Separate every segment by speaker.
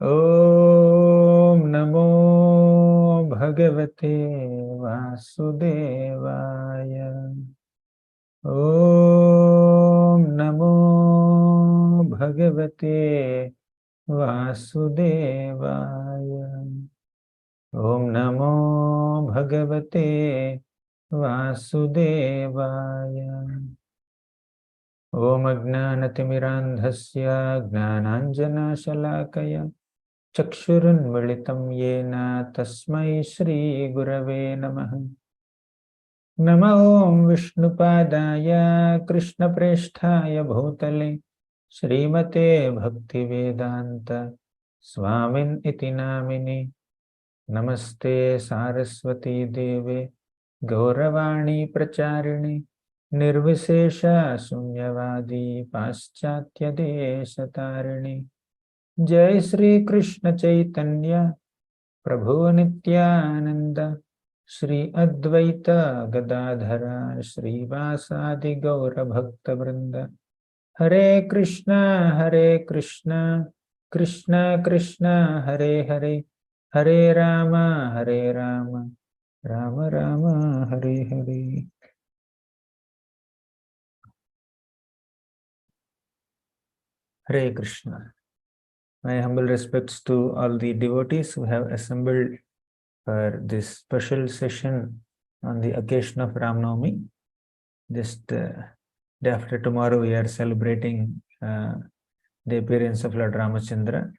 Speaker 1: Om Namo Bhagavate Vasudevaya. Om Namo Bhagavate Vasudevaya. Om Namo Bhagavate Vasudevaya. Om Ajnanatimirandhasya Gnananjana Shalakaya Chakshurunmilitam Yena Tasmai Shri Gurave Namaha. Namo Om Vishnupadaya Krishna Presthaya Bhutale Srimate Bhaktivedanta Swamin iti namini. Namaste Saraswati Deve Gauravani Pracharini Nirvisesha Sunyavadi Paschatya Desatarini. Jai Sri Krishna Chaitanya Prabhu Nityananda Shri Advaita Gadadhara Shri Vasadi Gaura Bhakta Vrinda. Hare Krishna Krishna Krishna Hare Hare, Hare Rama Rama Rama Hare Hare. Hare Krishna. My humble respects to all the devotees who have assembled for this special session on the occasion of Ramnavami. Just day after tomorrow, we are celebrating the appearance of Lord Ramachandra.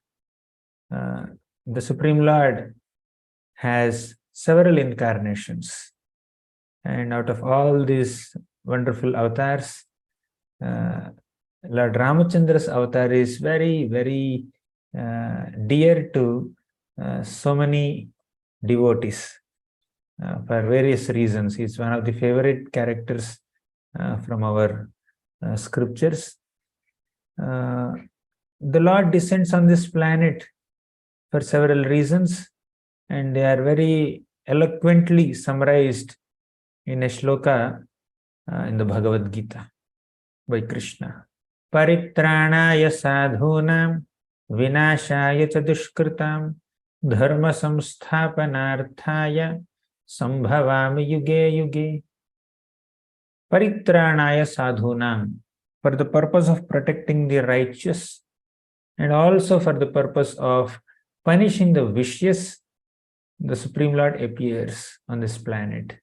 Speaker 1: The Supreme Lord has several incarnations, and out of all these wonderful avatars, Lord Ramachandra's avatar is very, very dear to so many devotees for various reasons. He's one of the favorite characters from our scriptures. The Lord descends on this planet for several reasons, and they are very eloquently summarized in a shloka in the Bhagavad Gita by Krishna. Paritranaya sadhunam vinashaya cha dushkritam dharma samsthapanarthaya sambhavami yuge yuge. Paritranaya sadhunam, for the purpose of protecting the righteous and also for the purpose of punishing the vicious, the Supreme Lord appears on this planet.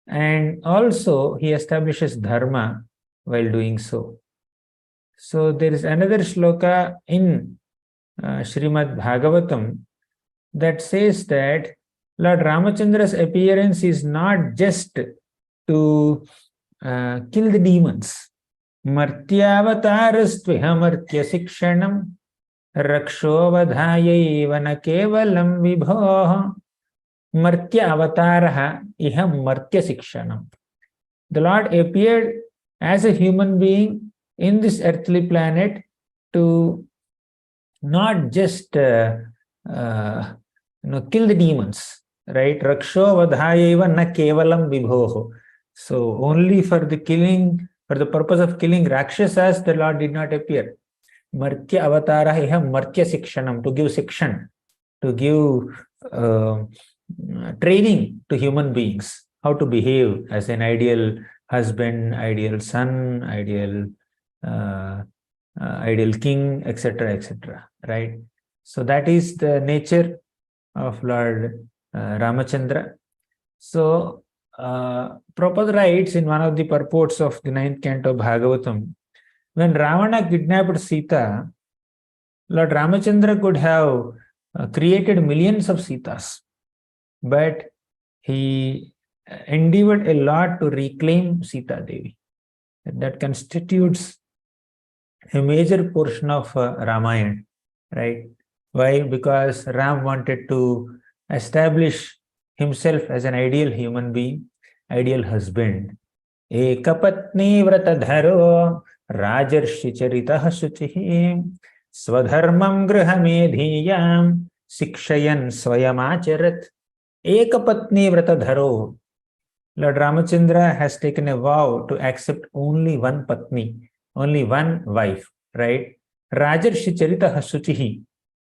Speaker 1: And also he establishes dharma while doing so. So there is another shloka in Srimad Bhagavatam that says that Lord Ramachandra's appearance is not just to kill the demons. Martyavatarastviha martya sikshanam rakshovadhayaiva na kevalam vibhoha martya avataraha iha martya sikshanam. The Lord appeared as a human being in this earthly planet to not just kill the demons, right? Rakshovadhayaiva na kevalam vibhoho. So only for the killing, for the purpose of killing Rakshasas, the Lord did not appear. Martya avatara iha martya sikshanam, to give sikshan, to give training to human beings, how to behave as an ideal husband, ideal son, ideal king, etc., etc., right? So that is the nature of Lord Ramachandra. So Prabhupada writes in one of the purports of the 9th canto of Bhagavatam, when Ravana kidnapped Sita, Lord Ramachandra could have created millions of Sitas, but he endeavored a lot to reclaim Sita Devi. That constitutes a major portion of Ramayan, right? Why? Because Ram wanted to establish himself as an ideal human being, ideal husband. Ekapatni vratadharo rajarshi charitah suchihi swadharmam grihamedhiyam sikshayan swayamacharat. Ekapatni vratadharo. Lord Ramachandra has taken a vow to accept only one patni, only one wife, right? Rajarshi charitah suchihi.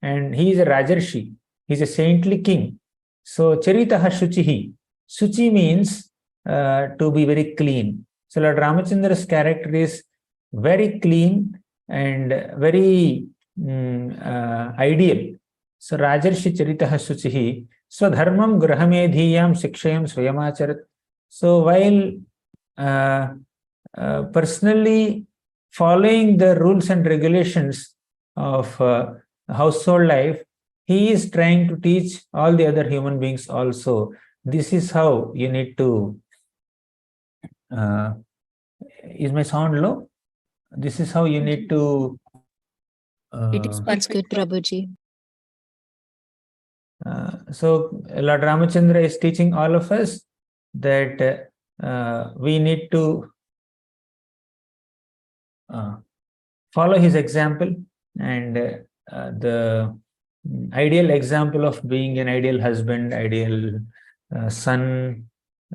Speaker 1: and he is a Rajarshi. He's a saintly king. So Charitaha Shuchihi. Shuchi means to be very clean. So Lord Ramachandra's character is very clean and very ideal. So Rajarshi Charitaha Shuchihi. Swadharmam Grahamedhiyam Sikshayam Swayamacharat. So while personally following the rules and regulations of household life, he is trying to teach all the other human beings also. This is how you need to. Is my sound low? This is how you need to.
Speaker 2: That's good, Prabhuji.
Speaker 1: So Lord Ramachandra is teaching all of us that we need to follow his example, and the ideal example of being an ideal husband, ideal son,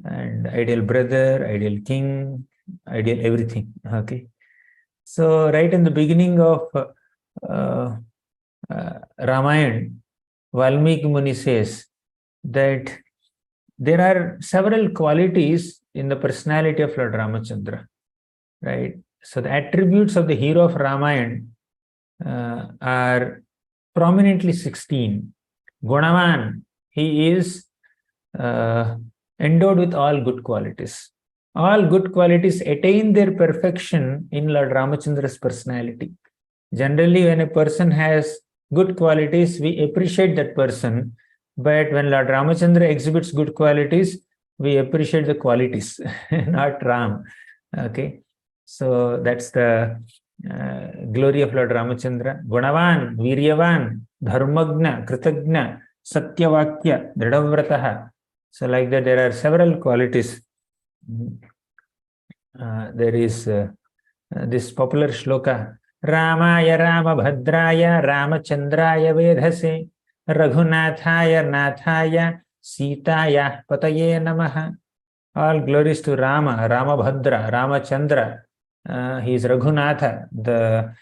Speaker 1: and ideal brother, ideal king, ideal everything. Okay. So right in the beginning of Ramayan, Valmiki Muni says that there are several qualities in the personality of Lord Ramachandra, right? So the attributes of the hero of Ramayan are prominently 16. Gunavan, he is endowed with all good qualities. All good qualities attain their perfection in Lord Ramachandra's personality. Generally, when a person has good qualities, we appreciate that person. But when Lord Ramachandra exhibits good qualities, we appreciate the qualities, not Ram. Okay. So that's the glory of Lord Ramachandra. Gunavan, Viryavan, Dharmagna, Kritagna, Satyavakya, Dridhavrataha. So like that, there are several qualities. There is this popular shloka, Ramaya Rama Bhadraya Ramachandraya Vedhase Raghunathaya Nathaya Sitaya Pataye Namaha. All glories to Rama, Ramabhadra, Ramachandra. He is Raghunatha, the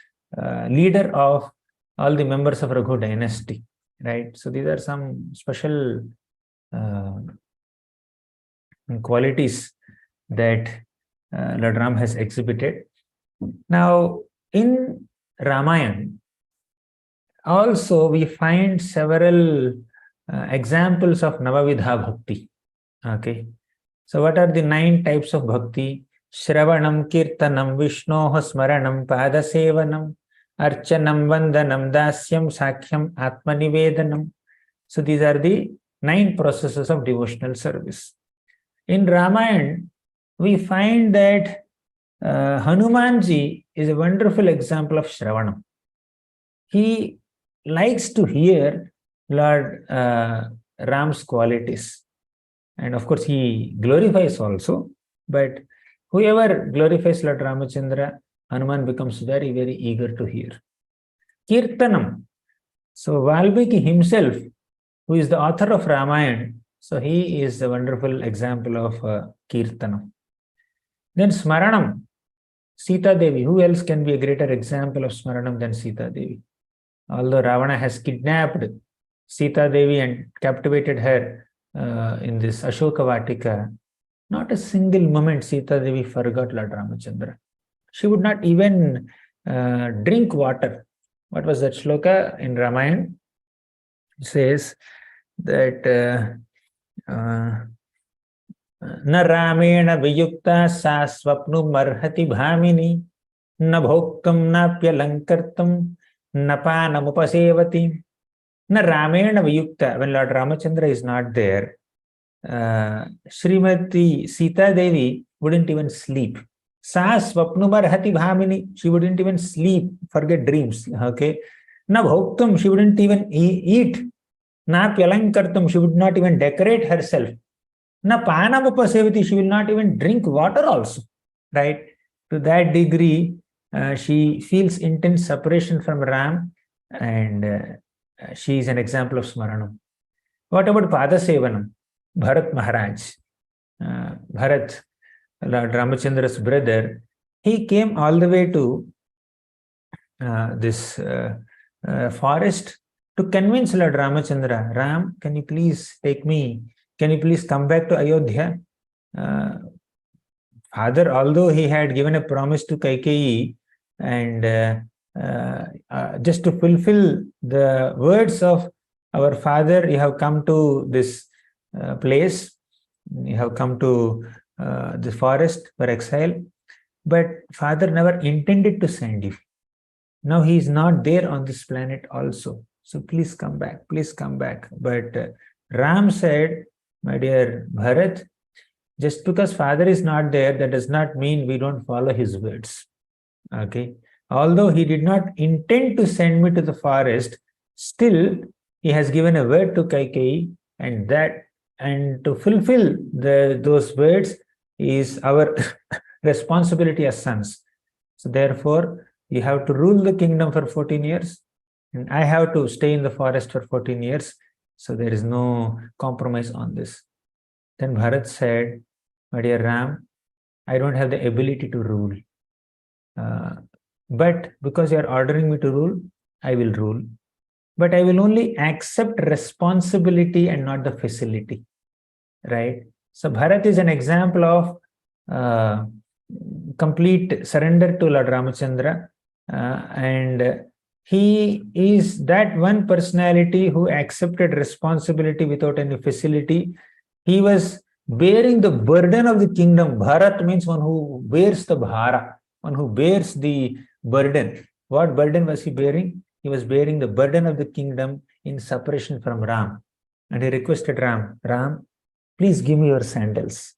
Speaker 1: leader of all the members of Raghu dynasty. Right? So these are some special qualities that Lord Ram has exhibited. Now, in Ramayan, also we find several examples of Navavidha Bhakti. Okay. So what are the 9 types of bhakti? Shravanam, Kirtanam, Vishnoh, Smaranam, Padasevanam, Archanam, Vandanam, Dasyam, Sakhyam, Atmanivedanam. So these are the 9 processes of devotional service. In Ramayan, we find that Hanumanji is a wonderful example of Shravanam. He likes to hear Lord Ram's qualities. And of course, he glorifies also. But whoever glorifies Lord Ramachandra, Hanuman becomes very, very eager to hear. Kirtanam. So Valmiki himself, who is the author of Ramayan, so he is a wonderful example of Kirtanam. Then Smaranam. Sita Devi. Who else can be a greater example of Smaranam than Sita Devi? Although Ravana has kidnapped Sita Devi and captivated her in this Ashoka Vatika, not a single moment Sita Devi forgot Lord Ramachandra. She would not even drink water. What was that shloka in Ramayan? It says that Na Ramena Viyukta Sa Swapnu Marhati Bhamini Na Bhokkam Napya Lankartam Napanamupasevati. Na Ramena Viyukta. When Lord Ramachandra is not there, Srimati Sita Devi wouldn't even sleep. Sa Swapnumarhati Bhamini. She wouldn't even sleep, forget dreams. Okay. Na Bhoktam. She wouldn't even eat. Na Pyalankartam. She would not even decorate herself. Na Panamupasevati. She will not even drink water also. Right. To that degree, she feels intense separation from Ram, and she is an example of Smaranam. What about Padasevanam? Bharat Maharaj. Bharat, Lord Ramachandra's brother, he came all the way to this forest to convince Lord Ramachandra, Ram, can you please take me? Can you please come back to Ayodhya? Father, although he had given a promise to Kaikeyi, and just to fulfill the words of our father, you have come to this place, you have come to the forest for exile, but father never intended to send you. Now he is not there on this planet also. So please come back, please come back. But Ram said, my dear Bharat, just because father is not there, that does not mean we don't follow his words. Okay. Although he did not intend to send me to the forest, still he has given a word to Kaikeyi, and to fulfill those words is our responsibility as sons. So therefore, you have to rule the kingdom for 14 years, and I have to stay in the forest for 14 years. So there is no compromise on this. Then Bharat said, my dear Ram, I don't have the ability to rule. But because you are ordering me to rule, I will rule. But I will only accept responsibility and not the facility. Right? So Bharat is an example of complete surrender to Lord Ramachandra. And he is that one personality who accepted responsibility without any facility. He was bearing the burden of the kingdom. Bharat means one who bears the bhara, one who bears the burden. What burden was he bearing? He was bearing the burden of the kingdom in separation from Ram. And he requested Ram, please give me your sandals.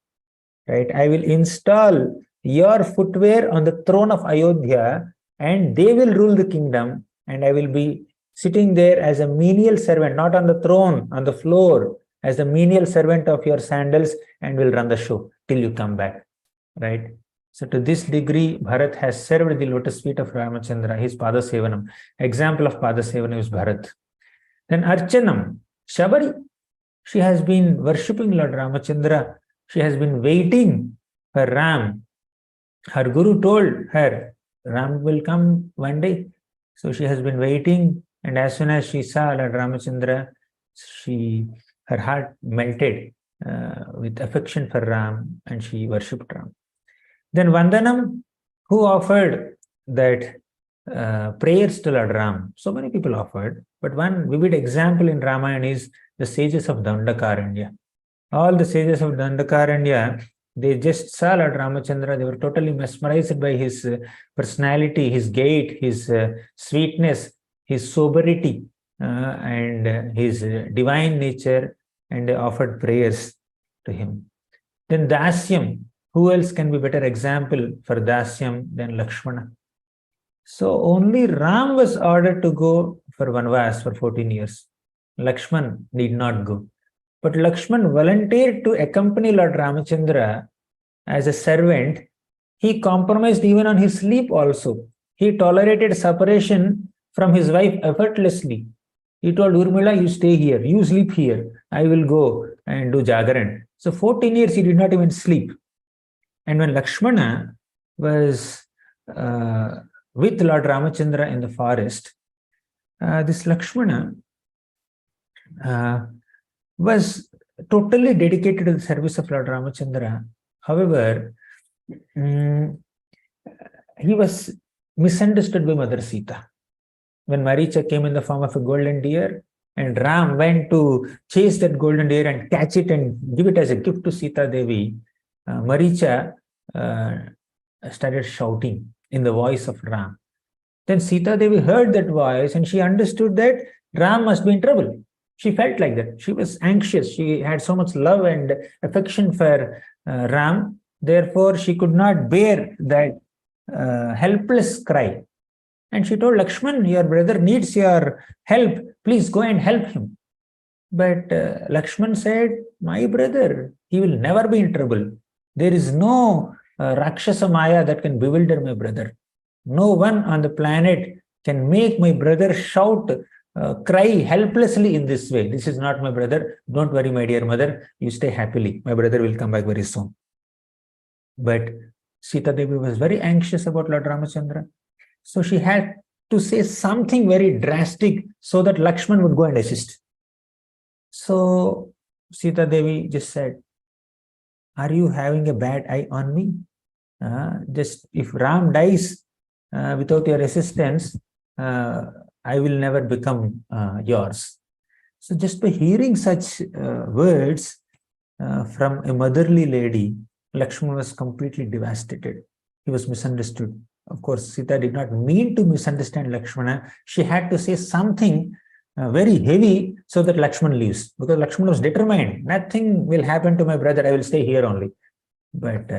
Speaker 1: Right? I will install your footwear on the throne of Ayodhya, and they will rule the kingdom, and I will be sitting there as a menial servant, not on the throne, on the floor, as a menial servant of your sandals, and will run the show till you come back. Right? So to this degree, Bharat has served the lotus feet of Ramachandra, his Pada Sevanam. Example of Pada Sevanam is Bharat. Then Archanam, Shabari, she has been worshipping Lord Ramachandra. She has been waiting for Ram. Her guru told her, Ram will come one day. So she has been waiting, and as soon as she saw Lord Ramachandra, her heart melted with affection for Ram, and she worshipped Ram. Then Vandanam, who offered that prayers to Lord Ram. So many people offered, but one vivid example in Ramayan is the sages of Dandakaranya. All the sages of Dandakaranya, they just saw Lord Ramachandra, they were totally mesmerized by his personality, his gait, his sweetness, his soberity, and his divine nature, and they offered prayers to him. Then Dasyam, who else can be better example for Dasyam than Lakshmana? So only Ram was ordered to go for Vanvas for 14 years. Lakshman need not go. But Lakshman volunteered to accompany Lord Ramachandra as a servant. He compromised even on his sleep also. He tolerated separation from his wife effortlessly. He told Urmila, you stay here, you sleep here. I will go and do Jagaran. So 14 years he did not even sleep. And when Lakshmana was with Lord Ramachandra in the forest, this Lakshmana was totally dedicated to the service of Lord Ramachandra. However, he was misunderstood by Mother Sita. When Maricha came in the form of a golden deer, and Ram went to chase that golden deer and catch it and give it as a gift to Sita Devi, Maricha started shouting in the voice of Ram. Then Sita Devi heard that voice, and she understood that Ram must be in trouble. She felt like that. She was anxious. She had so much love and affection for Ram. Therefore, she could not bear that helpless cry. And she told Lakshman, your brother needs your help. Please go and help him. But Lakshman said, my brother, he will never be in trouble. There is no Rakshasa Maya that can bewilder my brother. No one on the planet can make my brother shout, cry helplessly in this way. This is not my brother. Don't worry, my dear mother. You stay happily. My brother will come back very soon. But Sita Devi was very anxious about Lord Ramachandra. So she had to say something very drastic so that Lakshman would go and assist. So Sita Devi just said, are you having a bad eye on me? Just if Ram dies without your assistance, I will never become yours. So just by hearing such words from a motherly lady, Lakshman was completely devastated. He was misunderstood. Of course, Sita did not mean to misunderstand Lakshmana. She had to say something very heavy so that Lakshman leaves, because Lakshman was determined, nothing will happen to my brother, I will stay here only. But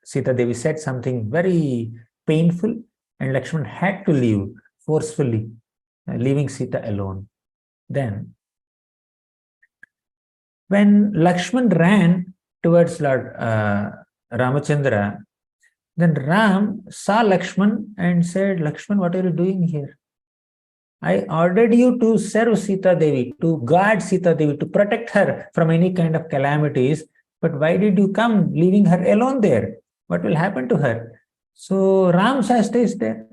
Speaker 1: Sita Devi said something very painful, and Lakshman had to leave forcefully, leaving Sita alone. Then, when Lakshman ran towards Lord Ramachandra, then Ram saw Lakshman and said, Lakshman, what are you doing here? I ordered you to serve Sita Devi, to guard Sita Devi, to protect her from any kind of calamities. But why did you come, leaving her alone there? What will happen to her? So Ram chastised there.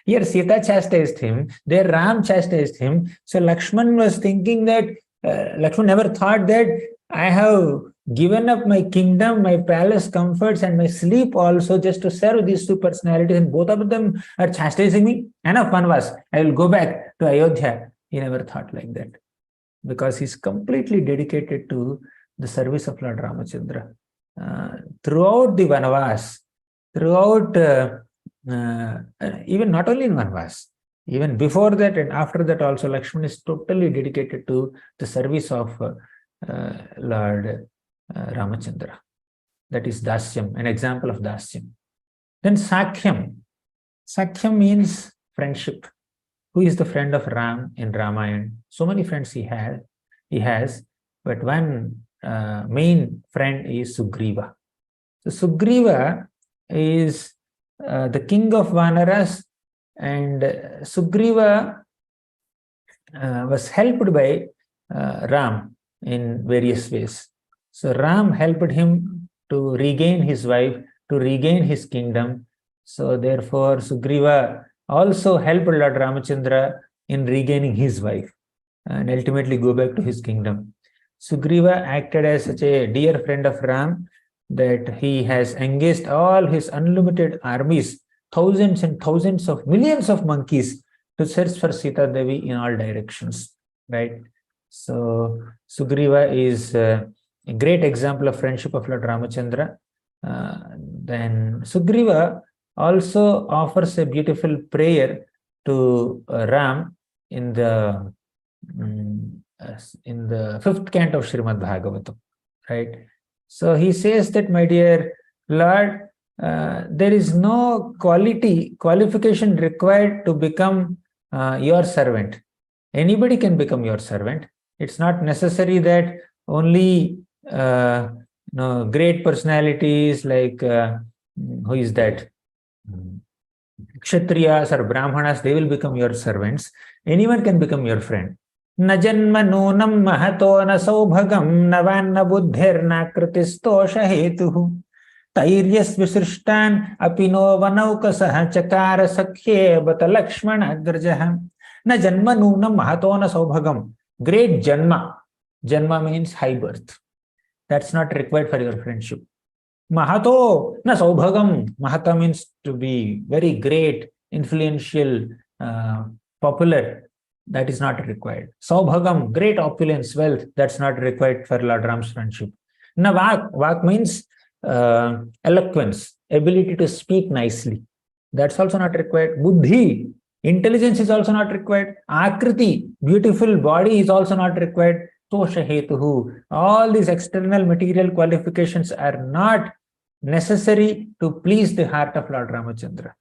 Speaker 1: Here Sita chastised him, there Ram chastised him. So Lakshman was thinking that, Lakshman never thought that I have given up my kingdom, my palace comforts, and my sleep also just to serve these two personalities, and both of them are chastising me. Enough vanvas, I will go back to Ayodhya. He never thought like that, because he's completely dedicated to the service of Lord Ramachandra. Throughout the vanvas, throughout, even not only in vanvas, even before that and after that also, Lakshman is totally dedicated to the service of Lord Ramachandra. That is Dasyam, an example of Dasyam. Then Sakhyam. Sakhyam means friendship. Who is the friend of Ram in Ramayan? So many friends he has, but one main friend is Sugriva. So Sugriva is the king of Vanaras, and Sugriva was helped by Ram in various ways. So Ram helped him to regain his wife, to regain his kingdom. So therefore Sugriva also helped Lord Ramachandra in regaining his wife and ultimately go back to his kingdom. Sugriva acted as such a dear friend of Ram that he has engaged all his unlimited armies, thousands and thousands of millions of monkeys, to search for Sita Devi in all directions, right? So Sugriva is a great example of friendship of Lord Ramachandra. Then Sugriva also offers a beautiful prayer to Ram in the 5th canto of Srimad Bhagavatam, right? So he says that, my dear Lord, there is no qualification required to become your servant. Anybody can become your servant. It's not necessary that only great personalities like who is that? Kshatriyas or Brahmanas, they will become your servants. Anyone can become your friend. Na janma nunam mahato na saubhagam navanna buddhirna kritistosha hetuhu tairyas visrishtan apino vanaukasaha chakara sakhye bata lakshmana agrajah. Na janma nunam mahato na saubhagam. Great janma. Janma means high birth. That's not required for your friendship. Mahato na saubhagam. Mahata means to be very great, influential, popular. That is not required. Saubhagam, great opulence, wealth. That's not required for Lord Ram's friendship. Na vak. Vak means eloquence, ability to speak nicely. That's also not required. Buddhi, intelligence is also not required. Akriti, beautiful body is also not required. Tosha hetuhu. All these external material qualifications are not necessary to please the heart of Lord Ramachandra.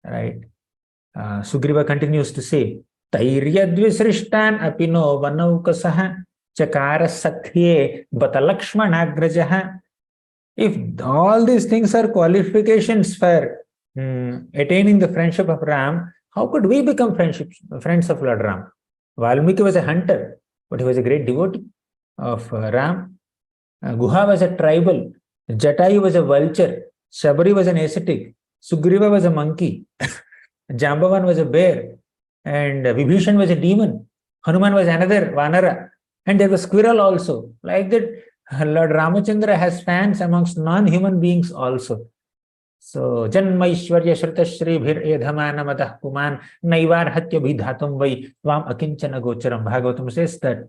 Speaker 1: Right? Sugriva continues to say, Tairyadvisrishtan apino vanaukasaha chakara sakhye bata lakshmanagrajah. If all these things are qualifications for attaining the friendship of Ram, how could we become friends of Lord Ram? Valmiki was a hunter, but he was a great devotee of Ram. Guha was a tribal. Jatayu was a vulture. Shabari was an ascetic. Sugriva was a monkey, Jambavan was a bear, and Vibhishan was a demon. Hanuman was another Vanara, and there was squirrel also. Like that, Lord Ramachandra has fans amongst non-human beings also. So, Janmaishwarya Shrutashri Bhir Edhamanamatah Puman Naivar Hatya Bhidhatum Vai Tvam Akinchana Gocharam. Bhagavatam says that,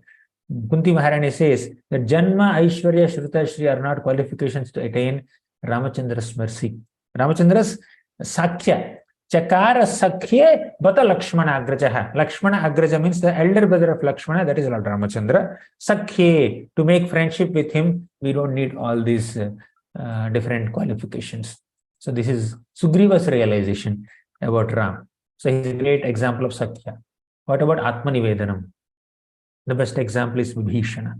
Speaker 1: Kunti Maharani says that Janma, Aishwarya, Shrutashri are not qualifications to attain Ramachandra's mercy. Ramachandra's Sakhya. Chakara Sakhye Bata Lakshmana Agrajaha. Lakshmana Agraja means the elder brother of Lakshmana, that is Lord Ramachandra. Sakhye, to make friendship with him, we don't need all these different qualifications. So this is Sugriva's realization about Ram. So he's a great example of Sakhya. What about Atmanivedanam? The best example is Vibhishana.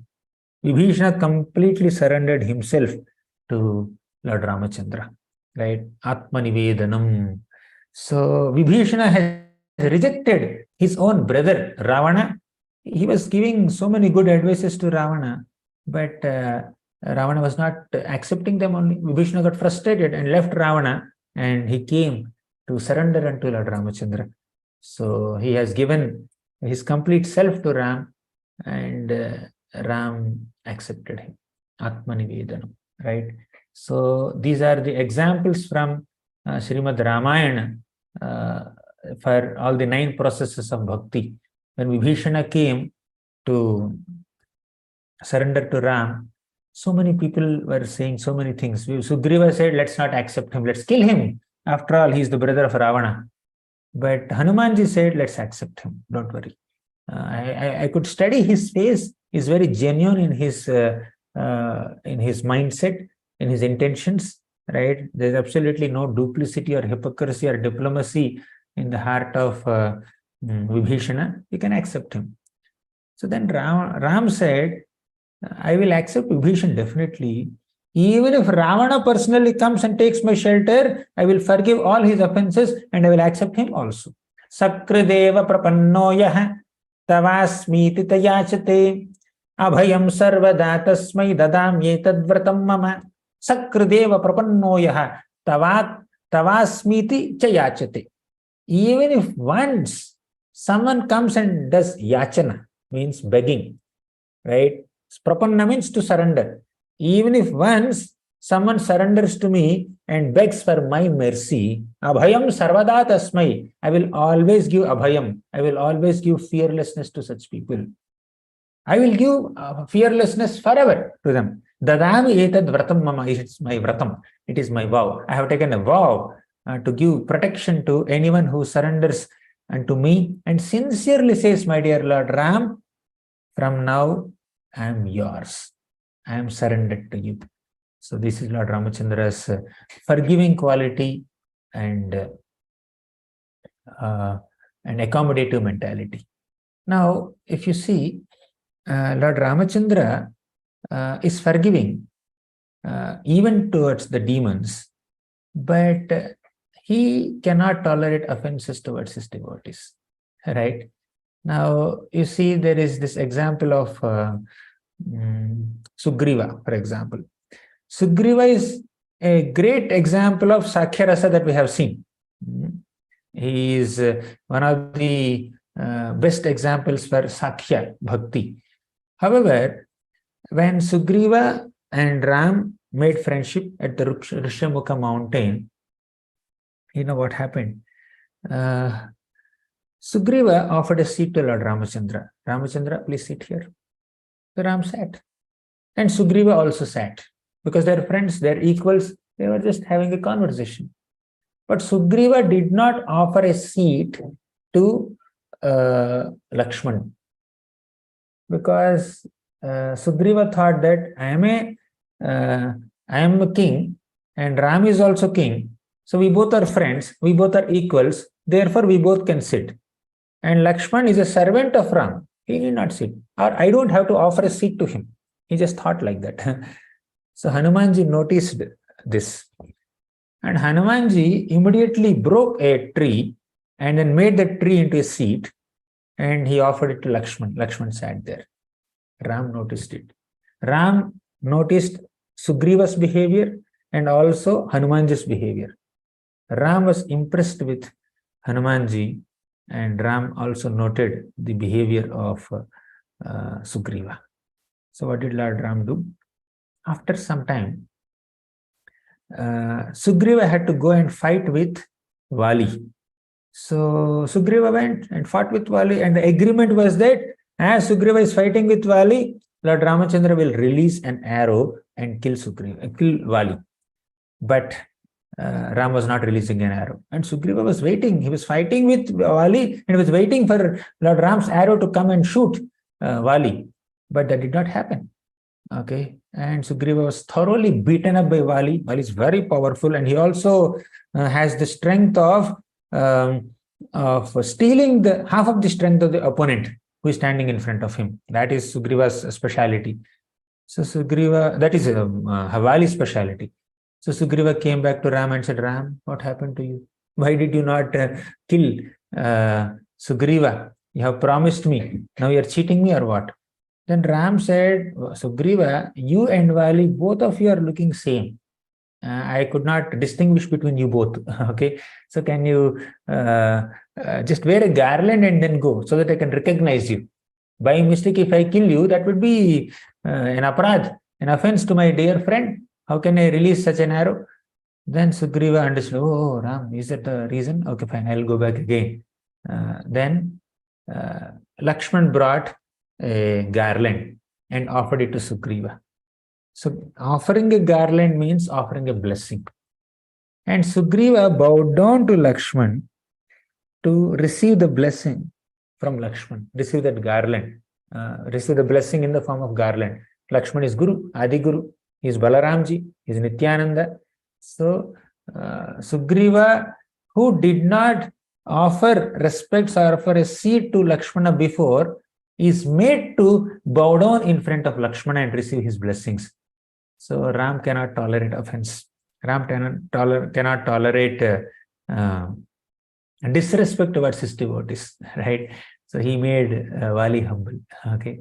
Speaker 1: Vibhishana completely surrendered himself to Lord Ramachandra, right? Atmanivedanam. So Vibhishana has rejected his own brother Ravana. He was giving so many good advices to Ravana, but Ravana was not accepting them only. Vibhishana got frustrated and left Ravana, and he came to surrender unto Lord Ramachandra. So he has given his complete self to Ram, and Ram accepted him. Atmanivedanam, right? So these are the examples from Srimad Ramayana for all the 9 processes of bhakti. When Vibhishana came to surrender to Ram, so many people were saying so many things. Sugriva said, let's not accept him, let's kill him. After all, he's the brother of Ravana. But Hanumanji said, let's accept him, don't worry. I could study his face. He's very genuine in his mindset, in his intentions, right? There's absolutely no duplicity or hypocrisy or diplomacy in the heart of Vibhishana. You can accept him. So then Ram said, I will accept Vibhishan definitely. Even if Ravana personally comes and takes my shelter, I will forgive all his offenses and I will accept him also. Sakrideva prapannoyah tavasmiti tayachate abhayam sarvada tasmai dadamyetad vratam mama. Sakrideva prapannoyah tavasmiti chayachate. Even if once someone comes and does yachana, means begging, right? Prapanna means to surrender. Even if once someone surrenders to me and begs for my mercy, abhayam sarvada tasmai, I will always give abhayam. I will always give fearlessness to such people. I will give fearlessness forever to them. Dadami etad vratam mama, it's my vratam. It is my vow. I have taken a vow to give protection to anyone who surrenders unto me and sincerely says, my dear Lord Ram, from now I am yours. I am surrendered to you. So this is Lord Ramachandra's forgiving quality and accommodative mentality. Now, if you see, Lord Ramachandra is forgiving even towards the demons, but he cannot tolerate offenses towards his devotees, right? Now, you see, there is this example of Sugriva, for example. Sugriva is a great example of Sakhya Rasa that we have seen. He is one of the best examples for Sakhya Bhakti. However, when Sugriva and Ram made friendship at the Rishyamukha mountain, you know what happened? Sugriva offered a seat to Lord Ramachandra. Ramachandra, please sit here. So Ram sat. And Sugriva also sat. Because they're friends, they're equals, they were just having a conversation. But Sugriva did not offer a seat to Lakshman. Because Sugriva thought that I am a king and Ram is also king. So we both are friends, we both are equals, therefore we both can sit. And Lakshman is a servant of Ram. He need not sit. Or I don't have to offer a seat to him. He just thought like that. So Hanumanji noticed this. And Hanumanji immediately broke a tree and then made the tree into a seat. And he offered it to Lakshman. Lakshman sat there. Ram noticed it. Ram noticed Sugriva's behavior and also Hanumanji's behavior. Ram was impressed with Hanumanji, and Ram also noted the behavior of Sugriva. So what did Lord Ram do? After some time, Sugriva had to go and fight with Vali. So Sugriva went and fought with Vali, and the agreement was that as Sugriva is fighting with Vali, Lord Ramachandra will release an arrow and kill Vali. But Ram was not releasing an arrow. And Sugriva was waiting. He was fighting with Vali and was waiting for Lord Ram's arrow to come and shoot Vali. But that did not happen. Okay. And Sugriva was thoroughly beaten up by Vali. Vali is very powerful, and he also has the strength of stealing the half of the strength of the opponent who is standing in front of him. That is Sugriva's speciality. So Sugriva, that is Vali's speciality. So Sugriva came back to Ram and said, Ram, what happened to you? Why did you not kill Sugriva? You have promised me. Now you are cheating me or what? Then Ram said, Sugriva, you and Vali, both of you are looking same. I could not distinguish between you both. Okay. So can you just wear a garland and then go so that I can recognize you? By mistake, if I kill you, that would be an aparadh, an offense to my dear friend. How can I release such an arrow? Then Sugriva understood, oh, Ram, is that the reason? Okay, fine, I'll go back again. Then Lakshman brought a garland and offered it to Sugriva. So offering a garland means offering a blessing. And Sugriva bowed down to Lakshman to receive the blessing from Lakshman, receive that garland, receive the blessing in the form of garland. Lakshman is Guru, Adi Guru. He is Balaramji, he is Nityananda. So Sugriva, who did not offer respects or offer a seat to Lakshmana before, is made to bow down in front of Lakshmana and receive his blessings. So Ram cannot tolerate offense. Ram cannot tolerate disrespect towards his devotees, right? So he made Vali humble. Okay.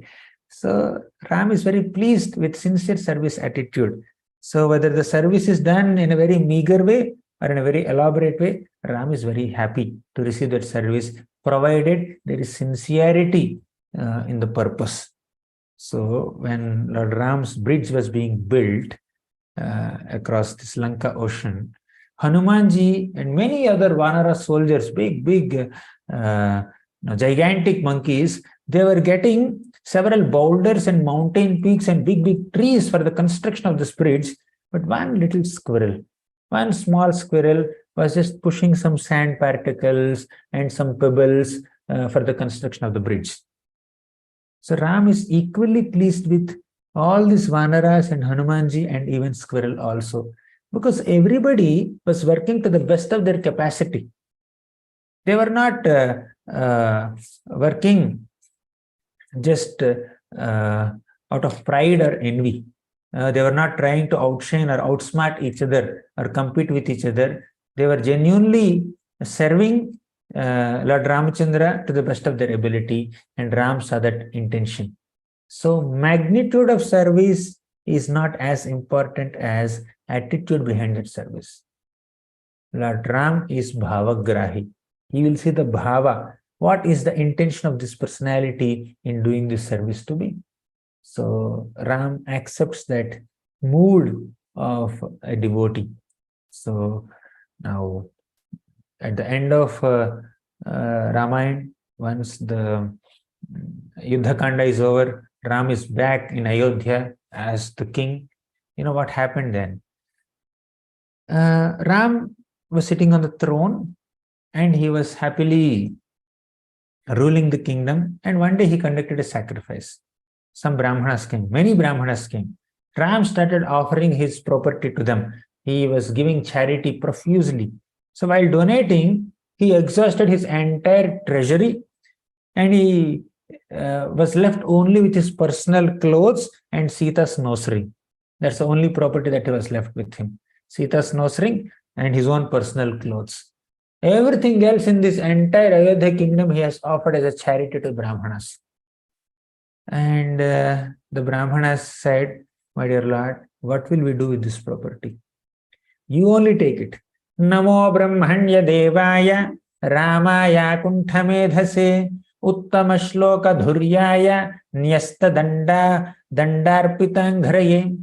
Speaker 1: So Ram is very pleased with sincere service attitude. So whether the service is done in a very meager way or in a very elaborate way, Ram is very happy to receive that service, provided there is sincerity in the purpose. So when Lord Ram's bridge was being built across this Lanka ocean, Hanumanji and many other Vanara soldiers, big, gigantic monkeys, they were getting several boulders and mountain peaks and big trees for the construction of this bridge. But one little squirrel, one small squirrel was just pushing some sand particles and some pebbles for the construction of the bridge. So Ram is equally pleased with all these Vanaras and Hanumanji and even squirrel also, because everybody was working to the best of their capacity. They were not working just out of pride or envy. They were not trying to outshine or outsmart each other or compete with each other. They were genuinely serving Lord Ramachandra to the best of their ability, and Ram saw that intention. So magnitude of service is not as important as attitude behind that service. Lord Ram is bhavagrahi. He will see the bhava. What is the intention of this personality in doing this service to me? So Ram accepts that mood of a devotee. So now at the end of Ramayan, once the Yuddha Kanda is over, Ram is back in Ayodhya as the king. You know what happened then? Ram was sitting on the throne and he was happily ruling the kingdom. And one day he conducted a sacrifice. Some Brahmanas came, many Brahmanas came. Ram started offering his property to them. He was giving charity profusely. So while donating, he exhausted his entire treasury and he was left only with his personal clothes and Sita's nose ring. That's the only property that he was left with him. Sita's nose ring and his own personal clothes. Everything else in this entire Ayodhya kingdom he has offered as a charity to Brahmanas. And the Brahmanas said, my dear Lord, what will we do with this property? You only take it. Namo Brahmanya Devaya Ramaya Kunthamedhase Uttama Shloka Dhuryaya Nyasta Dandarpitanghraye.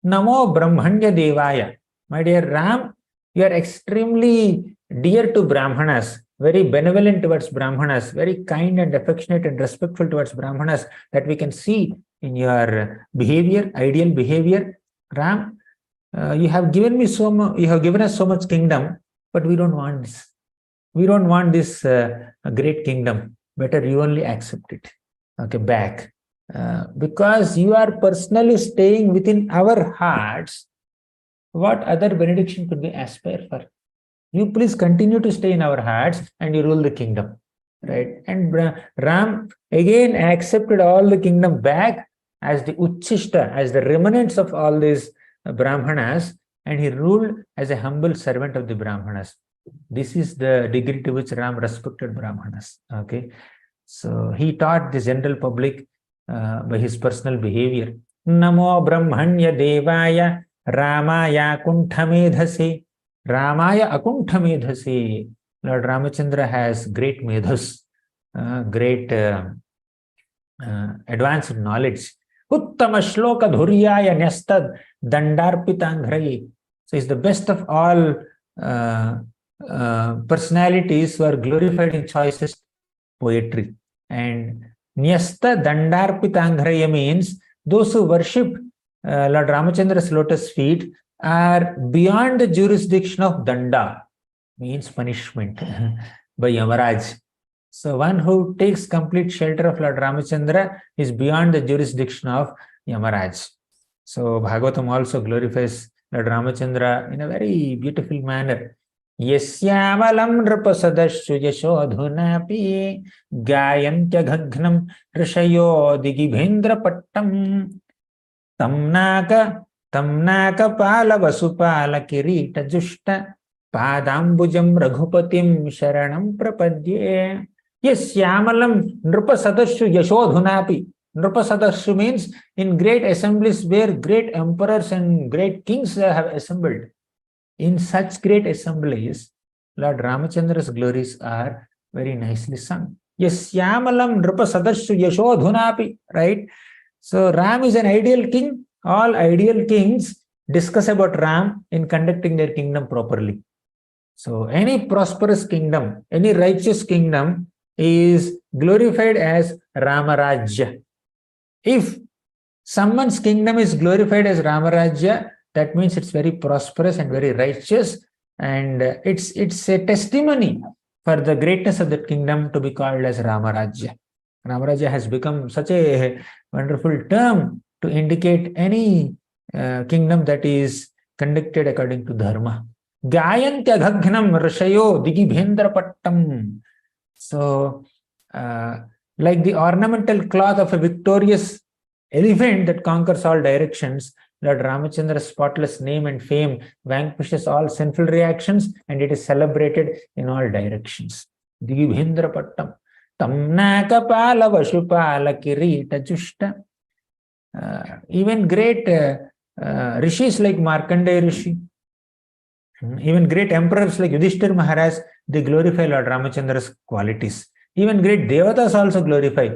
Speaker 1: Namo Brahmanya Devaya. My dear Ram, you are extremely dear to Brahmanas, very benevolent towards Brahmanas, very kind and affectionate and respectful towards Brahmanas, that we can see in your behavior, ideal behavior. Ram, you have given me so much, you have given us so much kingdom, but we don't want this. We don't want this great kingdom. Better you only accept it. Okay, back. Because you are personally staying within our hearts, what other benediction could we aspire for? You please continue to stay in our hearts and you rule the kingdom, right? And Ram again accepted all the kingdom back as the Uchishta, as the remnants of all these Brahmanas, and he ruled as a humble servant of the Brahmanas. This is the degree to which Ram respected Brahmanas. Okay, so he taught the general public by his personal behavior. Namo Brahmanya Devaya Ramaya Kunthamedhase. Ramaya Akuntha Medhase. Lord Ramachandra has great medhas, great advanced knowledge. Uttama Shloka Dhuryaya Nyastad Dandarpitanghraye. So he's the best of all personalities who are glorified in choicest poetry. And Nyasta Dandarpitanghraye means those who worship Lord Ramachandra's lotus feet are beyond the jurisdiction of danda, means punishment by Yamaraj. So one who takes complete shelter of Lord Ramachandra is beyond the jurisdiction of Yamaraj. So Bhagavatam also glorifies Lord Ramachandra in a very beautiful manner. Yasyamalam nripasadashu yashodhunapi gayantya ghagnam rishayo digibhendra pattam Tamnaka pala vasupala kirita jushta padambujam raghupatim sharanam prapadye. Yes, Yamalam nrupasadashu yashodhunapi. Nrupasadashu means in great assemblies where great emperors and great kings have assembled. In such great assemblies, Lord Ramachandra's glories are very nicely sung. Yes, Yamalam nrupasadashu yashodhunapi. Right? So Ram is an ideal king. All ideal kings discuss about Ram in conducting their kingdom properly. So any prosperous kingdom, any righteous kingdom is glorified as Ramarajya. If someone's kingdom is glorified as Ramarajya, that means it's very prosperous and very righteous, and it's a testimony for the greatness of that kingdom to be called as Ramarajya. Ramarajya has become such a wonderful term to indicate any kingdom that is conducted according to dharma. Gayantya ghagnam rishayo digibhendra pattam. So, like the ornamental cloth of a victorious elephant that conquers all directions, Lord Ramachandra's spotless name and fame vanquishes all sinful reactions, and it is celebrated in all directions. Digibhendra pattam. Tamnaka pala vashupala kirita jushta. Even great rishis like Markandeya Rishi, even great emperors like Yudhishthir Maharaj, they glorify Lord Ramachandra's qualities. Even great devatas also glorify,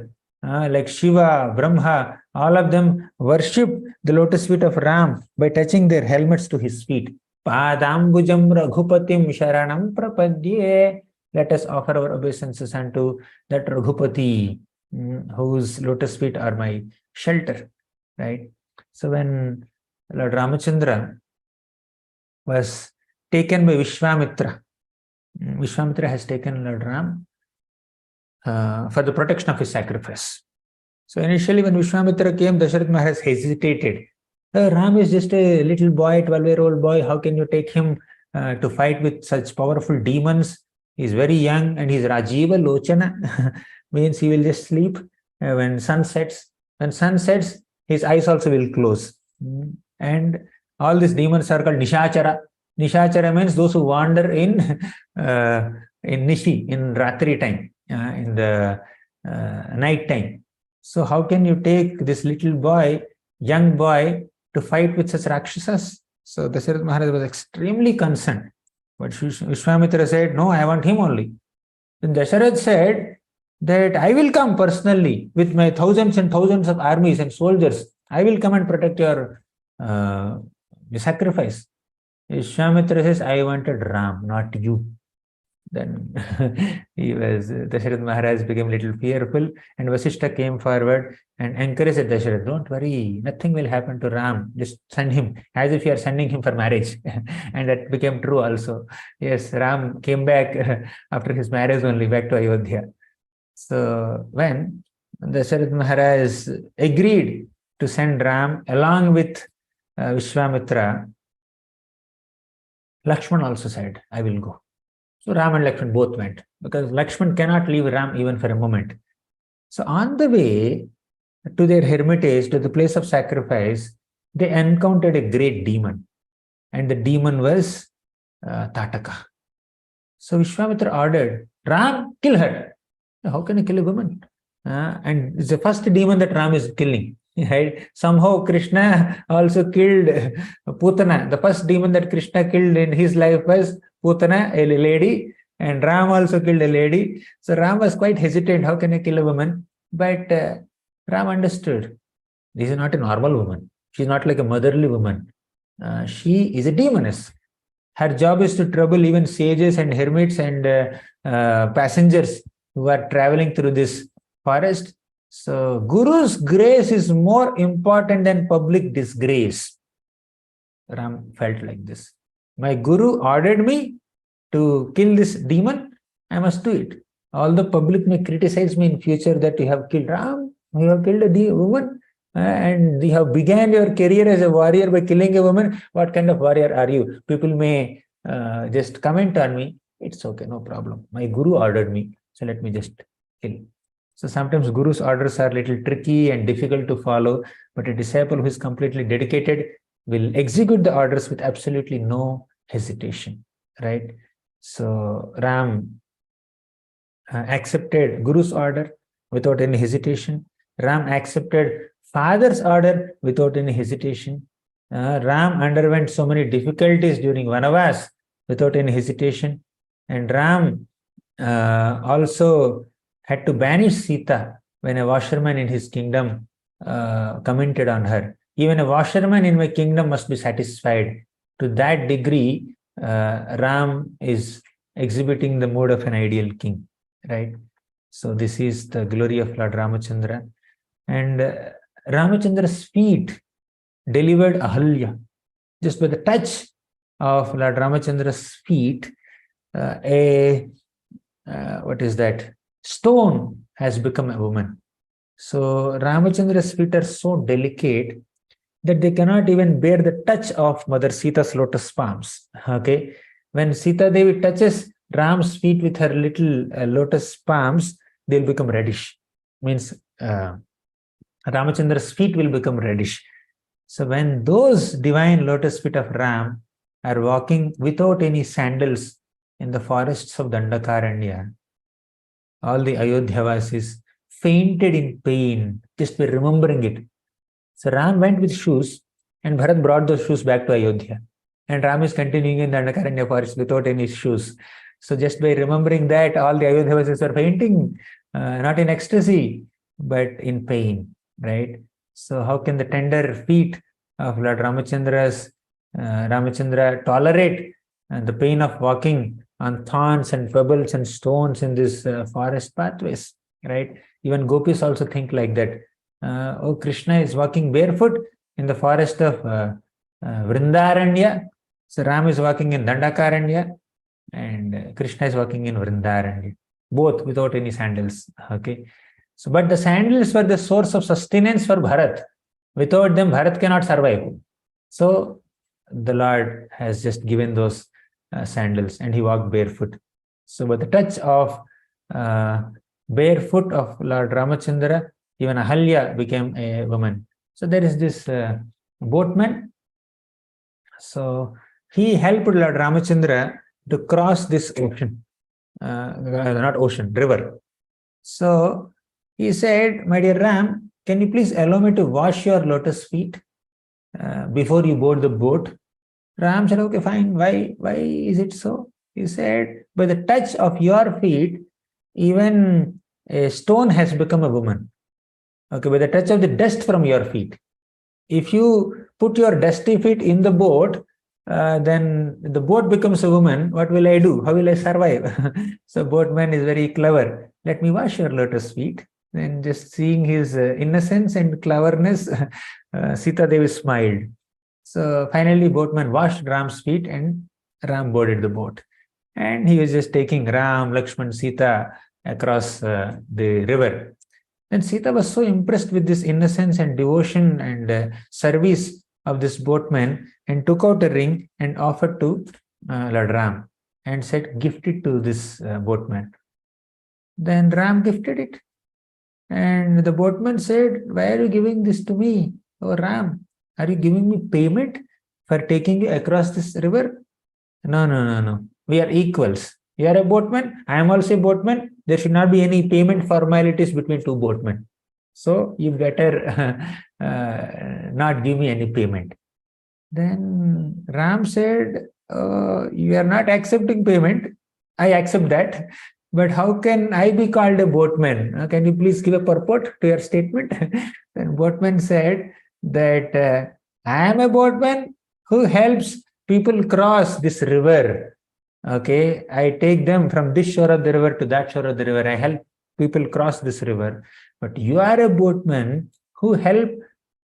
Speaker 1: like Shiva, Brahma, all of them worship the lotus feet of Ram by touching their helmets to his feet. Padambujam Raghupatim Sharanam Prapadye. Let us offer our obeisances unto that Raghupati, whose lotus feet are my shelter. Right? So when Lord Ramachandra was taken by Vishwamitra, Vishwamitra has taken Lord Ram for the protection of his sacrifice. So initially when Vishwamitra came, Dasharatha Maharaj hesitated. Ram is just a little boy, 12-year-old boy. How can you take him to fight with such powerful demons? He's very young and he's Rajiva Lochana, means he will just sleep when sun sets. When sun sets, his eyes also will close. And all these demons are called Nishachara. Nishachara means those who wander in Nishi, in Ratri time, in the night time. So how can you take this little boy, young boy, to fight with such Rakshasas? So Dasharatha Maharaj was extremely concerned. But Vishwamitra said, no, I want him only. Then Dasharatha said that I will come personally with my thousands and thousands of armies and soldiers. I will come and protect your sacrifice. Vishwamitra says, I wanted Ram, not you. Then Dasharatha Maharaj became a little fearful, and Vasishtha came forward and encouraged Dasharatha, don't worry, nothing will happen to Ram, just send him, as if you are sending him for marriage. And that became true also. Yes, Ram came back after his marriage only, back to Ayodhya. So when Dasharatha Maharaj agreed to send Ram along with Vishwamitra, Lakshman also said, I will go. So Ram and Lakshman both went, because Lakshman cannot leave Ram even for a moment. So on the way to their hermitage, to the place of sacrifice, they encountered a great demon. And the demon was Tataka. So Vishwamitra ordered, Ram, kill her. How can you kill a woman? And it's the first demon that Ram is killing. Right? Somehow Krishna also killed Putana. The first demon that Krishna killed in his life was Putana, a lady, and Ram also killed a lady. So Ram was quite hesitant. How can I kill a woman? But Ram understood. This is not a normal woman. She's not like a motherly woman. She is a demoness. Her job is to trouble even sages and hermits and passengers who are traveling through this forest. So Guru's grace is more important than public disgrace. Ram felt like this. My Guru ordered me to kill this demon. I must do it. All the public may criticize me in future that you have killed Ram, you have killed a woman, and you have began your career as a warrior by killing a woman. What kind of warrior are you? People may just comment on me. It's okay, no problem. My Guru ordered me, so let me just kill. So sometimes Guru's orders are a little tricky and difficult to follow, but a disciple who is completely dedicated will execute the orders with absolutely no hesitation, right? So Ram accepted Guru's order without any hesitation. Ram accepted father's order without any hesitation. Ram underwent so many difficulties during Vanavas without any hesitation. And Ram also had to banish Sita when a washerman in his kingdom commented on her. Even a washerman in my kingdom must be satisfied. To that degree, Ram is exhibiting the mood of an ideal king, right? So this is the glory of Lord Ramachandra. And Ramachandra's feet delivered Ahalya. Just by the touch of Lord Ramachandra's feet, what is that? Stone has become a woman. So Ramachandra's feet are so delicate that they cannot even bear the touch of Mother Sita's lotus palms. Okay, when Sita Devi touches Ram's feet with her little lotus palms, they'll become reddish. Means Ramachandra's feet will become reddish. So when those divine lotus feet of Ram are walking without any sandals in the forests of Dandakaranya, all the Ayodhyavasis fainted in pain just by remembering it. So Ram went with shoes, and Bharat brought those shoes back to Ayodhya. And Ram is continuing in the Dandakaranya forest without any shoes. So just by remembering that, all the Ayodhyavasis are fainting, not in ecstasy, but in pain, right? So how can the tender feet of Lord Ramachandra tolerate the pain of walking on thorns and pebbles and stones in these forest pathways, right? Even gopis also think like that. Oh, Krishna is walking barefoot in the forest of Vrindaranya. So Ram is walking in Dandakaranya, and Krishna is walking in Vrindaranya, both without any sandals. Okay. So, but the sandals were the source of sustenance for Bharat. Without them, Bharat cannot survive. So the Lord has just given those sandals, and he walked barefoot. So by the touch of barefoot of Lord Ramachandra, even Ahalya became a woman. So there is this boatman. So he helped Lord Ramachandra to cross this ocean, not ocean, river. So he said, my dear Ram, can you please allow me to wash your lotus feet before you board the boat? Ram said, okay, fine. Why is it so? He said, by the touch of your feet, even a stone has become a woman. Okay, by the touch of the dust from your feet. If you put your dusty feet in the boat, then the boat becomes a woman. What will I do? How will I survive? So boatman is very clever. Let me wash your lotus feet. Then just seeing his innocence and cleverness, Sita Devi smiled. So finally, boatman washed Ram's feet and Ram boarded the boat. And he was just taking Ram, Lakshman, Sita across the river. And Sita was so impressed with this innocence and devotion and service of this boatman and took out a ring and offered to Lord Ram and said, gift it to this boatman. Then Ram gifted it. And the boatman said, why are you giving this to me? Oh Ram, are you giving me payment for taking you across this river? No. We are equals. You are a boatman. I am also a boatman. There should not be any payment formalities between two boatmen. So you better not give me any payment. Then Ram said, you are not accepting payment. I accept that. But how can I be called a boatman? Can you please give a purport to your statement? Then boatman said that I am a boatman who helps people cross this river. Okay, I take them from this shore of the river to that shore of the river. I help people cross this river. But you are a boatman who help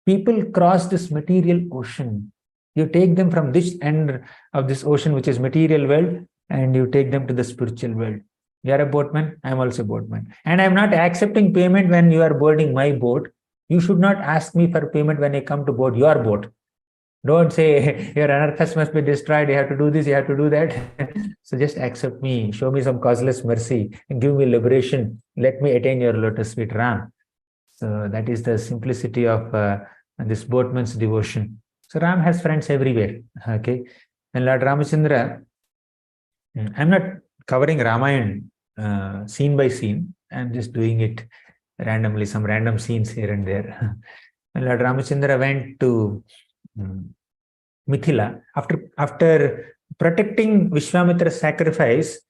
Speaker 1: people cross this material ocean. You take them from this end of this ocean, which is material world, and you take them to the spiritual world. You are a boatman, I am also a boatman. And I am not accepting payment when you are boarding my boat. You should not ask me for payment when I come to board your boat. Don't say your anarchas must be destroyed, you have to do this, you have to do that. So just accept me, show me some causeless mercy, and give me liberation. Let me attain your lotus feet, Ram. So that is the simplicity of this boatman's devotion. So Ram has friends everywhere. Okay. And Lord Ramachandra, I'm not covering Ramayan scene by scene. I'm just doing it randomly, some random scenes here and there. And Lord Ramachandra went to Mithila after protecting Vishwamitra's sacrifice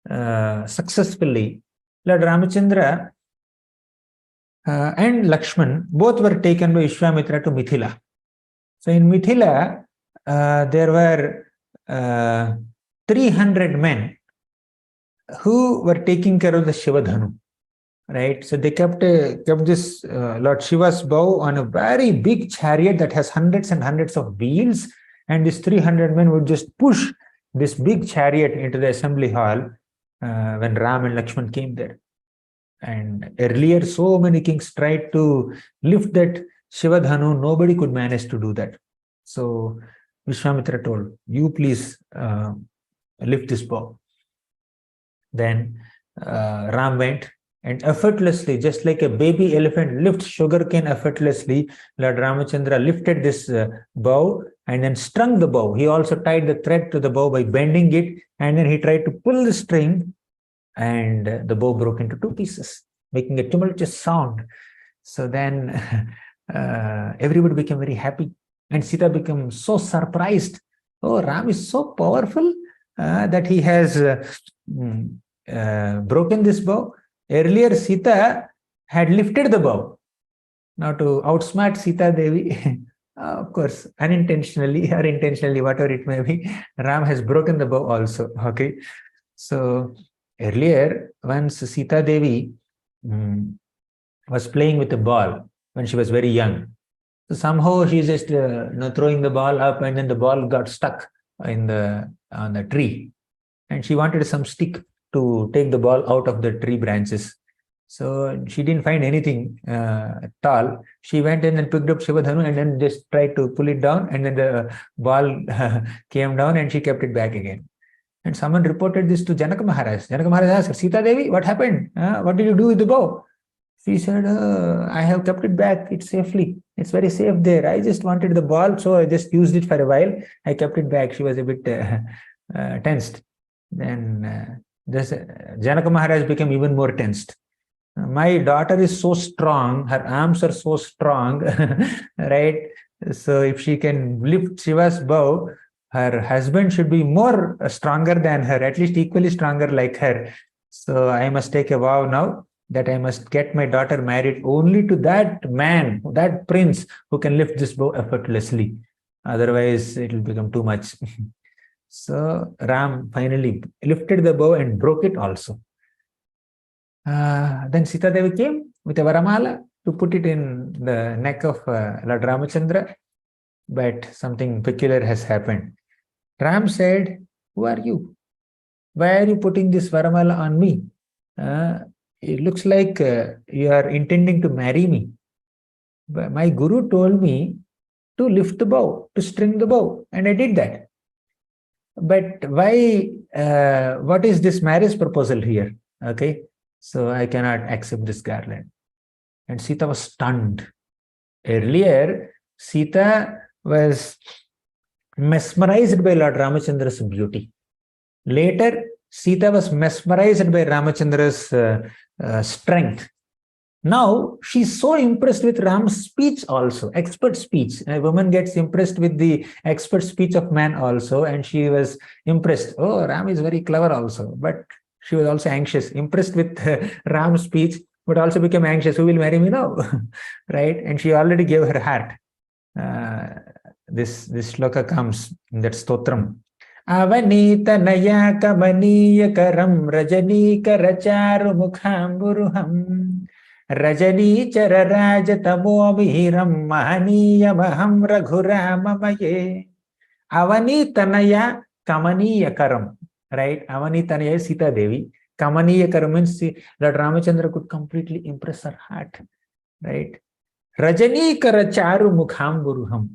Speaker 1: successfully. Lord Ramachandra and Lakshman both were taken by Vishwamitra to Mithila. So in Mithila, there were 300 men who were taking care of the Shivadhanu, right? So they kept this Lord Shiva's bow on a very big chariot that has hundreds and hundreds of wheels, and these 300 men would just push this big chariot into the assembly hall when Ram and Lakshman came there. And earlier, so many kings tried to lift that Shivadhanu, nobody could manage to do that. So Vishwamitra told, you please lift this bow. Then Ram went and effortlessly, just like a baby elephant lifts sugarcane effortlessly, Lord Ramachandra lifted this bow and then strung the bow. He also tied the thread to the bow by bending it, and then he tried to pull the string, and the bow broke into two pieces, making a tumultuous sound. So then everybody became very happy, and Sita became so surprised. Oh, Ram is so powerful that he has broken this bow. Earlier, Sita had lifted the bow. Now, to outsmart Sita Devi, of course, unintentionally or intentionally, whatever it may be, Ram has broken the bow also. Okay. So earlier, once Sita Devi was playing with a ball when she was very young. So somehow she's just throwing the ball up, and then the ball got stuck on the tree. And she wanted some stick to take the ball out of the tree branches. So she didn't find anything at all. She went in and picked up Shivadhanu and then just tried to pull it down, and then the ball came down and she kept it back again. And someone reported this to Janaka Maharaj. Janaka Maharaj asked, Sita Devi, what happened? What did you do with the bow? She said, I have kept it back. It's safely. It's very safe there. I just wanted the ball, so I just used it for a while. I kept it back. She was a bit tensed. Then Janaka Maharaj became even more tensed. My daughter is so strong. Her arms are so strong, right? So if she can lift Shiva's bow, her husband should be more stronger than her, at least equally stronger like her. So I must take a vow now that I must get my daughter married only to that man, that prince who can lift this bow effortlessly. Otherwise, it will become too much. So Ram finally lifted the bow and broke it also. Then Sita Devi came with a Varamala to put it in the neck of Lord Ramachandra. But something peculiar has happened. Ram said, "Who are you? Why are you putting this Varamala on me? It looks like you are intending to marry me. But my guru told me to lift the bow, to string the bow, and I did that. But why, what is this marriage proposal here? Okay, so I cannot accept this garland." And Sita was stunned. Earlier, Sita was mesmerized by Lord Ramachandra's beauty. Later, Sita was mesmerized by Ramachandra's strength. Now, she's so impressed with Ram's speech also, expert speech. A woman gets impressed with the expert speech of man also, and she was impressed. Oh, Ram is very clever also. But she was also anxious, impressed with Ram's speech, but also became anxious. Who will marry me now? Right? And she already gave her heart. This shloka comes in that stotram. Avanita naya kamaniya karam rajanika racharu mukhamburuham rajani chararaja tamo vihiram mahaniya maham raghuramamaye. Avani tanaya kamaniya karam. Right? Avani tanaya Sita Devi. Kamaniya karam means Lord Ramachandra could completely impress her heart. Right? Rajani karacharu mukhamburuham.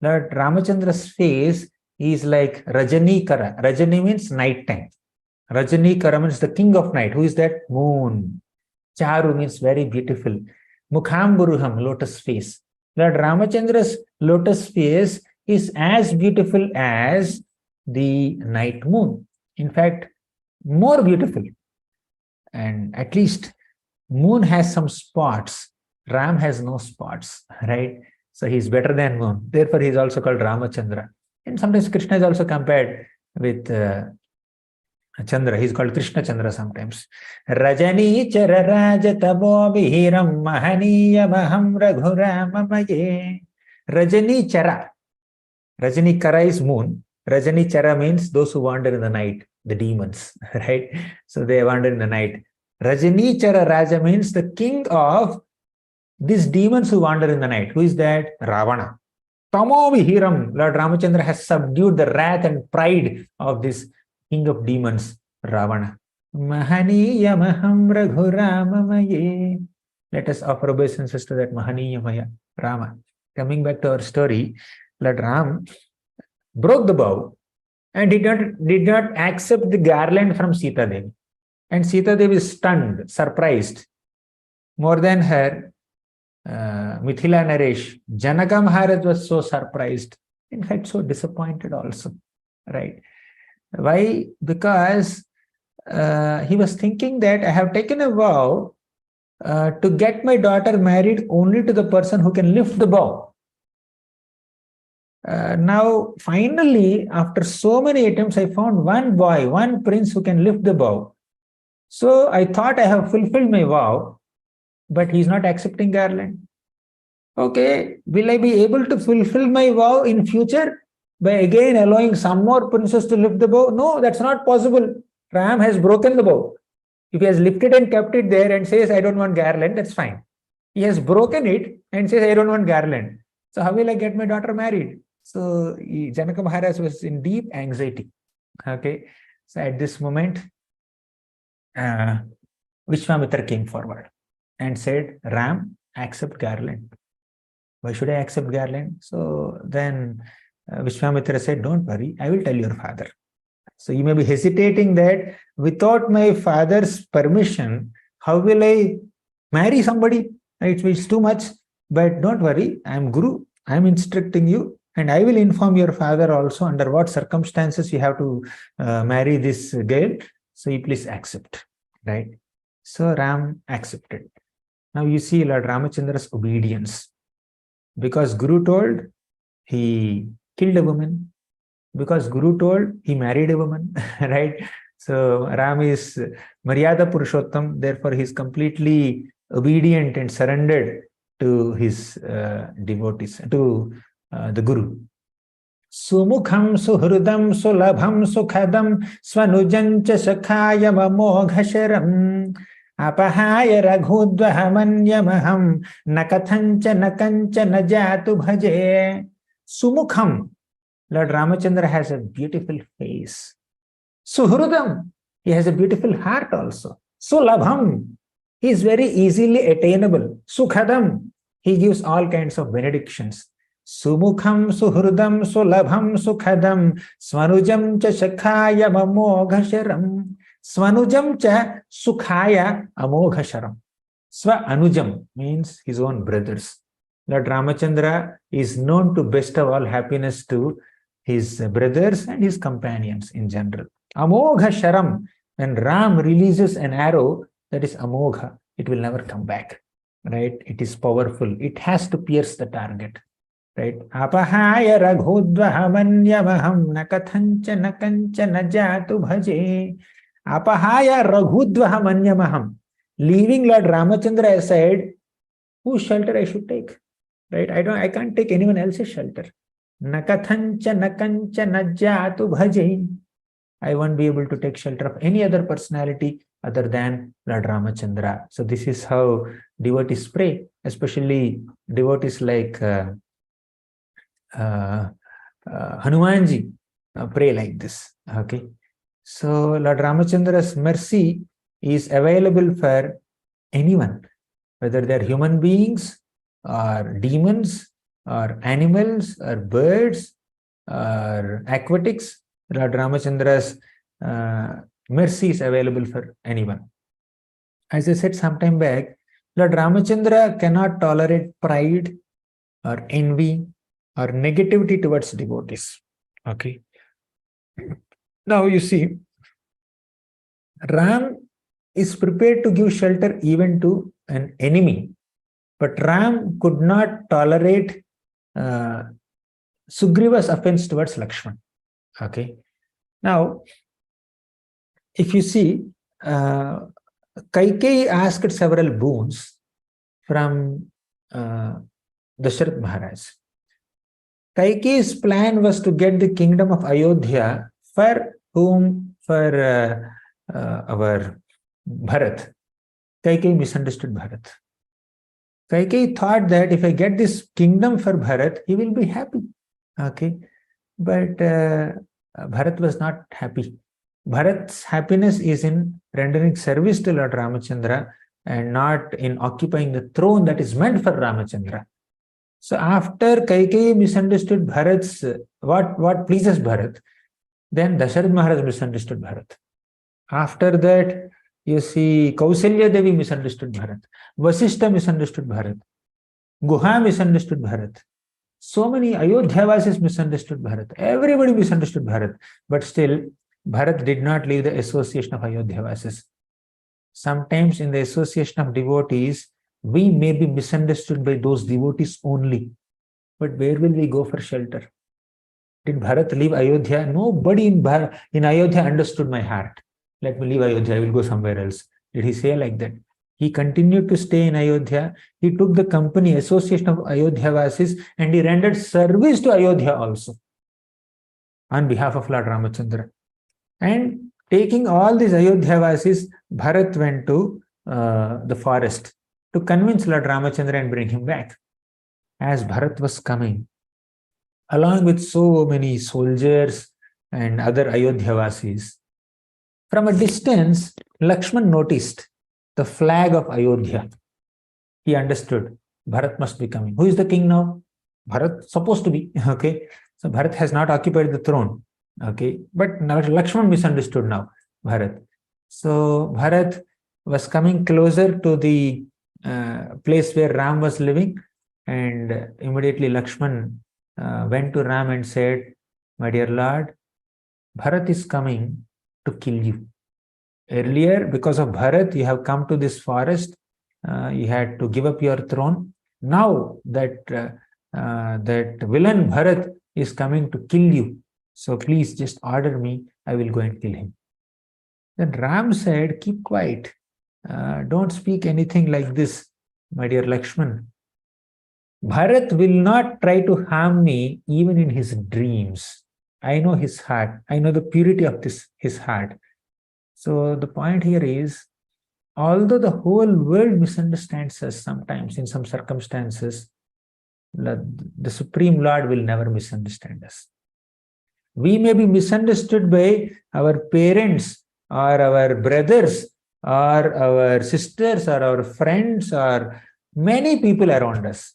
Speaker 1: Lord Ramachandra's face is like Rajani Kara. Rajani means night time. Rajani Kara means the king of night. Who is that? Moon. Charu means very beautiful. Mukhamburuham, lotus face. Lord Ramachandra's lotus face is as beautiful as the night moon. In fact, more beautiful. And at least moon has some spots. Ram has no spots, right? So he's better than moon. Therefore, he's also called Ramachandra. And sometimes Krishna is also compared with Chandra. He's called Krishna Chandra sometimes. Rajani chararaja tabo vihiram mahaniya maham raghuramamaye. Rajani chara. Rajani kara is moon. Rajani chara means those who wander in the night, the demons, right? So they wander in the night. Rajani chara raja means the king of these demons who wander in the night. Who is that? Ravana. Tamo vihiram. Lord Ramachandra has subdued the wrath and pride of this king of demons, Ravana. Mahaniya maham raghuramamaye. Let us offer obeisances to that Mahaniya Maya, Rama. Coming back to our story, Lord Ram broke the bow and did not accept the garland from Sita Devi. And Sita Devi is stunned, surprised. More than her, Mithila Naresh, Janaka Maharaj was so surprised, in fact, so disappointed also, right? Why? Because he was thinking that I have taken a vow to get my daughter married only to the person who can lift the bow. Now, finally, after so many attempts, I found one boy, one prince who can lift the bow. So I thought I have fulfilled my vow, but he's not accepting garland. Okay, will I be able to fulfill my vow in future by again allowing some more princes to lift the bow? No, that's not possible. Ram has broken the bow. If he has lifted and kept it there and says, I don't want garland, that's fine. He has broken it and says, I don't want garland. So how will I get my daughter married? So Janaka Maharaj was in deep anxiety. Okay, so at this moment, Vishwamitra came forward and said, Ram, accept garland. Why should I accept garland? So then Vishwamitra said, don't worry, I will tell your father. So you may be hesitating that without my father's permission, how will I marry somebody? It's too much. But don't worry, I am Guru. I am instructing you. And I will inform your father also under what circumstances you have to marry this girl. So you please accept. Right? So Ram accepted. Now you see Lord Ramachandra's obedience. Because Guru told, he killed a woman. because Guru told, he married a woman, right? So Ram is Maryada Purushottam, therefore he is completely obedient and surrendered to his devotees, to the Guru. Sumukham suhrudam sulabham sukhadam swanujam cha sakhayam amoghasharam apahaya raghudvahamanyamaham nakathancha nakancha najatu bhaje. Sumukham, Lord Ramachandra has a beautiful face. Suhrudam, he has a beautiful heart also. Sulabham, he is very easily attainable. Sukhadam, he gives all kinds of benedictions. Sumukham suhrudam sulabham sukhadam swanujam cha shakhaya amoghasharam. Swanujam cha sukhaya amoghasharam. Swa anujam means his own brothers. Lord Ramachandra is known to bestow all happiness to his brothers and his companions in general. Amogha Sharam, when Ram releases an arrow, that is Amogha, it will never come back, right? It is powerful. It has to pierce the target, right? Apahaya raghudvahamanyamaham nakathancha nakancha najatu bhaje. Apahaya raghudvahamanyamaham. Leaving Lord Ramachandra aside, whose shelter I should take, right? I can't take anyone else's shelter. Nakathancha nakancha najatu bhaje. I won't be able to take shelter of any other personality other than Lord Ramachandra. So this is how devotees pray, especially devotees like Hanumanji pray like this. Okay, so Lord Ramachandra's mercy is available for anyone, whether they're human beings or demons or animals or birds or aquatics. Lord Ramachandra's mercy is available for anyone. As I said some time back, Lord Ramachandra cannot tolerate pride or envy or negativity towards devotees. Okay. Now you see, Ram is prepared to give shelter even to an enemy, but Ram could not tolerate Sugriva's offense towards Lakshman. Okay. Now, if you see, Kaikeyi asked several boons from Dasharath Maharaj. Kaikeyi's plan was to get the kingdom of Ayodhya for whom? For our Bharat. Kaikeyi misunderstood Bharat. Kaikeyi thought that if I get this kingdom for Bharat, he will be happy. Okay. But Bharat was not happy. Bharat's happiness is in rendering service to Lord Ramachandra and not in occupying the throne that is meant for Ramachandra. So after Kaikeyi misunderstood Bharat's, what pleases Bharat, then Dasharath Maharaj misunderstood Bharat. After that, you see Kausalya Devi misunderstood Bharat. Vasishta misunderstood Bharat. Guha misunderstood Bharat. So many Ayodhyavasis misunderstood Bharat. Everybody misunderstood Bharat. But still, Bharat did not leave the association of Ayodhyavasis. Sometimes in the association of devotees, we may be misunderstood by those devotees only. But where will we go for shelter? Did Bharat leave Ayodhya? Nobody in Ayodhya understood my heart. Let me leave Ayodhya, I will go somewhere else. Did he say like that? He continued to stay in Ayodhya. He took the company, association of Ayodhyavasis, and he rendered service to Ayodhya also on behalf of Lord Ramachandra. And taking all these Ayodhyavasis, Bharat went to the forest to convince Lord Ramachandra and bring him back. As Bharat was coming, along with so many soldiers and other Ayodhyavasis, from a distance, Lakshman noticed the flag of Ayodhya. He understood Bharat must be coming. Who is the king now? Bharat supposed to be. Okay. So Bharat has not occupied the throne. Okay. But now Lakshman misunderstood now Bharat. So Bharat was coming closer to the place where Ram was living, and immediately Lakshman went to Ram and said, "My dear Lord, Bharat is coming to kill you. Earlier, because of Bharat, you have come to this forest. You had to give up your throne. Now that that villain Bharat is coming to kill you. So please just order me, I will go and kill him. Then Ram said, keep quiet. Don't speak anything like this, my dear Lakshman. Bharat will not try to harm me even in his dreams. I know his heart. I know the purity of his heart. So the point here is, although the whole world misunderstands us sometimes in some circumstances, the Supreme Lord will never misunderstand us. We may be misunderstood by our parents or our brothers or our sisters or our friends or many people around us,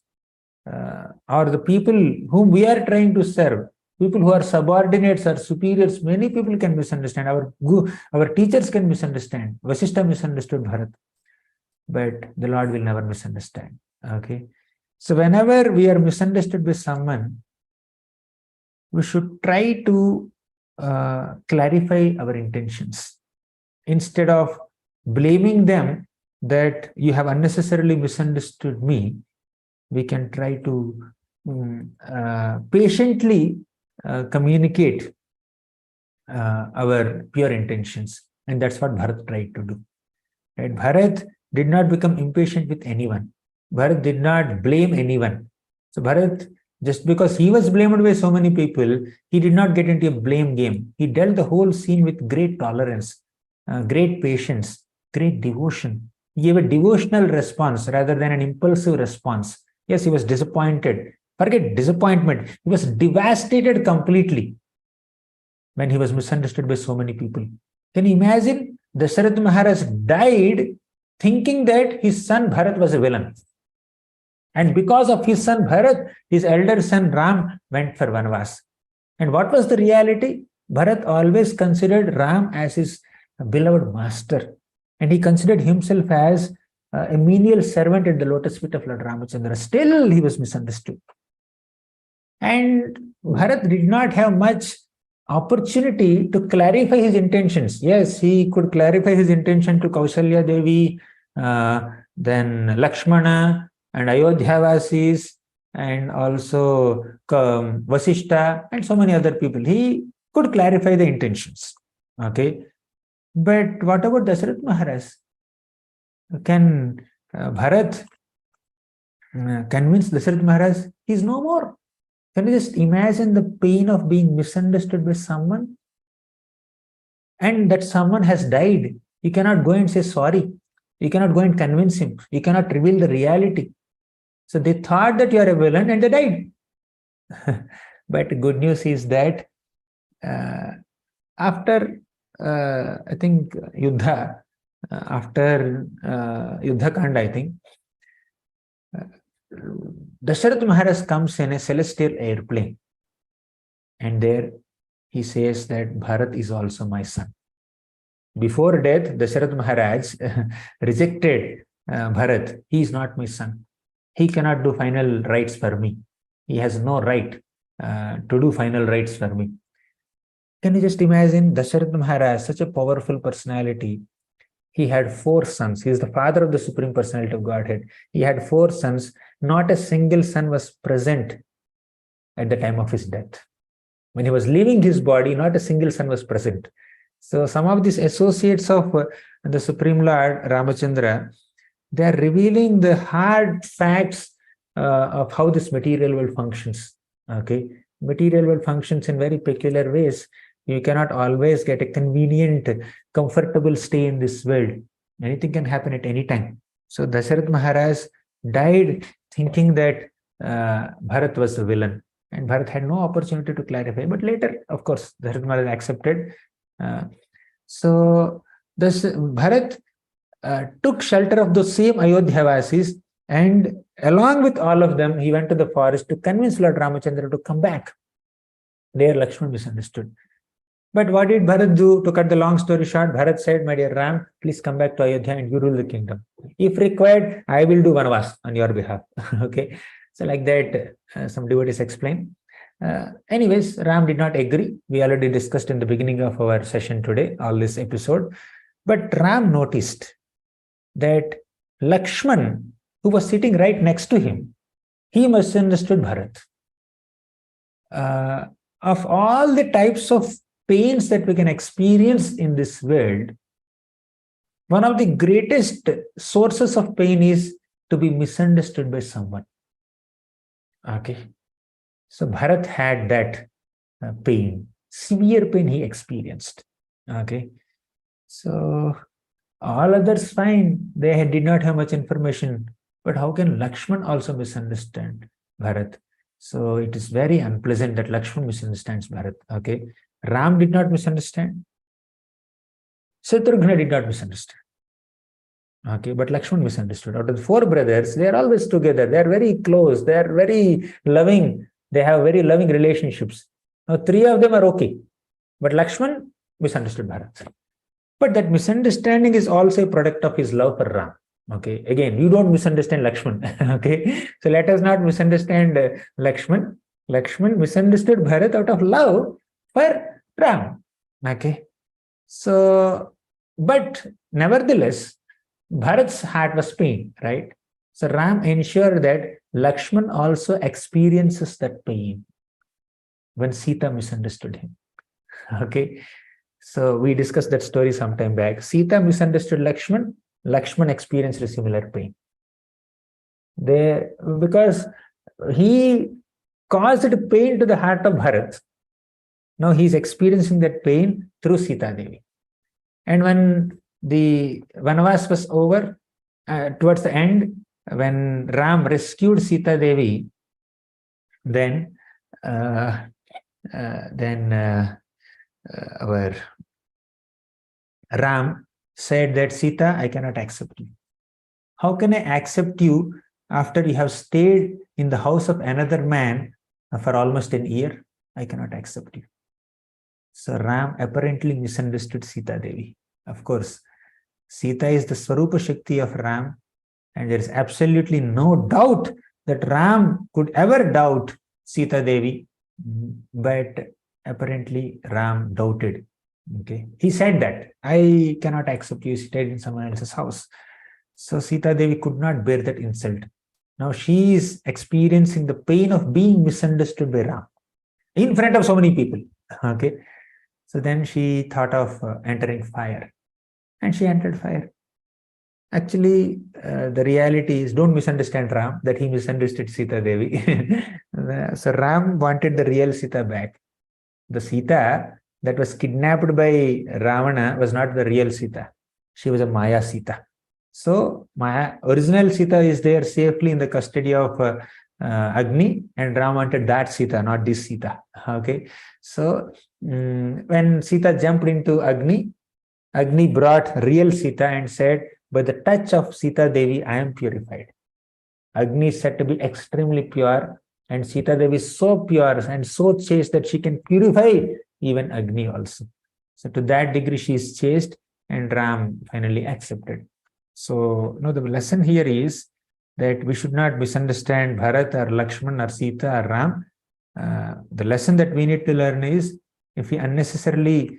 Speaker 1: or the people whom we are trying to serve, people who are subordinates or superiors. Many people can misunderstand. Our teachers can misunderstand. Vasishtha misunderstood Bharat, but the Lord will never misunderstand. Okay. So whenever we are misunderstood by someone, we should try to clarify our intentions. Instead of blaming them that you have unnecessarily misunderstood me, we can try to patiently communicate our pure intentions. And that's what Bharat tried to do. Right? Bharat did not become impatient with anyone. Bharat did not blame anyone. So Bharat, just because he was blamed by so many people, he did not get into a blame game. He dealt the whole scene with great tolerance, great patience, great devotion. He gave a devotional response rather than an impulsive response. Yes, he was disappointed. Forget disappointment. He was devastated completely when he was misunderstood by so many people. Can you imagine? Dasharatha Maharaj died thinking that his son Bharat was a villain. And because of his son Bharat, his elder son Ram went for Vanvas. And what was the reality? Bharat always considered Ram as his beloved master. And he considered himself as a menial servant at the lotus feet of Lord Ramachandra. Still, he was misunderstood. And Bharat did not have much opportunity to clarify his intentions. Yes, he could clarify his intention to Kausalya Devi, then Lakshmana and Ayodhyavasis, and also Vasishtha and so many other people. He could clarify the intentions. Okay. But what about Dasharatha Maharaj? Can Bharat convince Dasharatha Maharaj? He's no more. Can you just imagine the pain of being misunderstood by someone? And that someone has died. You cannot go and say sorry. You cannot go and convince him. You cannot reveal the reality. So they thought that you are a villain and they died. But good news is that after, I think, Yuddha, after Yuddha Kanda, I think, Dasharatha Maharaj comes in a celestial airplane. And there he says that Bharat is also my son. Before death, Dasharatha Maharaj rejected Bharat. He is not my son. He cannot do final rites for me. He has no right to do final rites for me. Can you just imagine Dasharatha Maharaj, such a powerful personality? He had 4 sons. He is the father of the Supreme Personality of Godhead. He had 4 sons. Not a single son was present at the time of his death. When he was leaving his body, not a single son was present. So some of these associates of the Supreme Lord Ramachandra, they are revealing the hard facts of how this material world functions. Okay, material world functions in very peculiar ways. You cannot always get a convenient, comfortable stay in this world. Anything can happen at any time. So Dasharatha Maharaj died thinking that Bharat was a villain, and Bharat had no opportunity to clarify. But later, of course, Dasharatha Maharaj accepted. So this Bharat took shelter of those same Ayodhyavasis, and along with all of them, he went to the forest to convince Lord Ramachandra to come back. There, Lakshman misunderstood. But what did Bharat do? To cut the long story short, Bharat said, my dear Ram, please come back to Ayodhya and you rule the kingdom. If required, I will do Vanvas on your behalf. Okay. So like that, some devotees explain. Anyways, Ram did not agree. We already discussed in the beginning of our session today, all this episode. But Ram noticed that Lakshman, who was sitting right next to him, he misunderstood Bharat. of all the types of pains that we can experience in this world, one of the greatest sources of pain is to be misunderstood by someone. Okay. So Bharat had that pain, severe pain he experienced. Okay. So all others fine, they did not have much information. But how can Lakshman also misunderstand Bharat? So it is very unpleasant that Lakshman misunderstands Bharat. Okay. Ram did not misunderstand. Shatrugna did not misunderstand. Okay, but Lakshman misunderstood. Out of the four brothers, they are always together. They are very close. They are very loving. They have very loving relationships. Now, three of them are okay. But Lakshman misunderstood Bharat. But that misunderstanding is also a product of his love for Ram. Okay, again, you don't misunderstand Lakshman. Okay, so let us not misunderstand Lakshman. Lakshman misunderstood Bharat out of love for Ram. Okay, so, but nevertheless, Bharat's heart was pain, right? So Ram ensured that Lakshman also experiences that pain when Sita misunderstood him. Okay. So we discussed that story sometime back. Sita misunderstood Lakshman. Lakshman experienced a similar pain. Because he caused pain to the heart of Bharat. Now he's experiencing that pain through Sita Devi. And when the Vanavas was over, towards the end, when Ram rescued Sita Devi, then our Ram said that, Sita, I cannot accept you. How can I accept you after you have stayed in the house of another man for almost an year? I cannot accept you. So Ram apparently misunderstood Sita Devi. Of course, Sita is the Swarupa Shakti of Ram, and there is absolutely no doubt that Ram could ever doubt Sita Devi, but apparently Ram doubted. Okay, he said that, I cannot accept you, stayed in someone else's house. So Sita Devi could not bear that insult. Now she is experiencing the pain of being misunderstood by Ram in front of so many people. Okay, so then she thought of entering fire. And she entered fire. Actually, the reality is, don't misunderstand Ram, that he misunderstood Sita Devi. So Ram wanted the real Sita back. The Sita that was kidnapped by Ravana was not the real Sita. She was a Maya Sita. So Maya, original Sita is there safely in the custody of Agni, and Ram wanted that Sita, not this Sita. Okay. So when Sita jumped into Agni, Agni brought real Sita and said, by the touch of Sita Devi, I am purified. Agni is said to be extremely pure, and Sita Devi is so pure and so chaste that she can purify even Agni also. So to that degree, she is chaste, and Ram finally accepted. So the lesson here is that we should not misunderstand Bharat or Lakshman or Sita or Ram. The lesson that we need to learn is, if we unnecessarily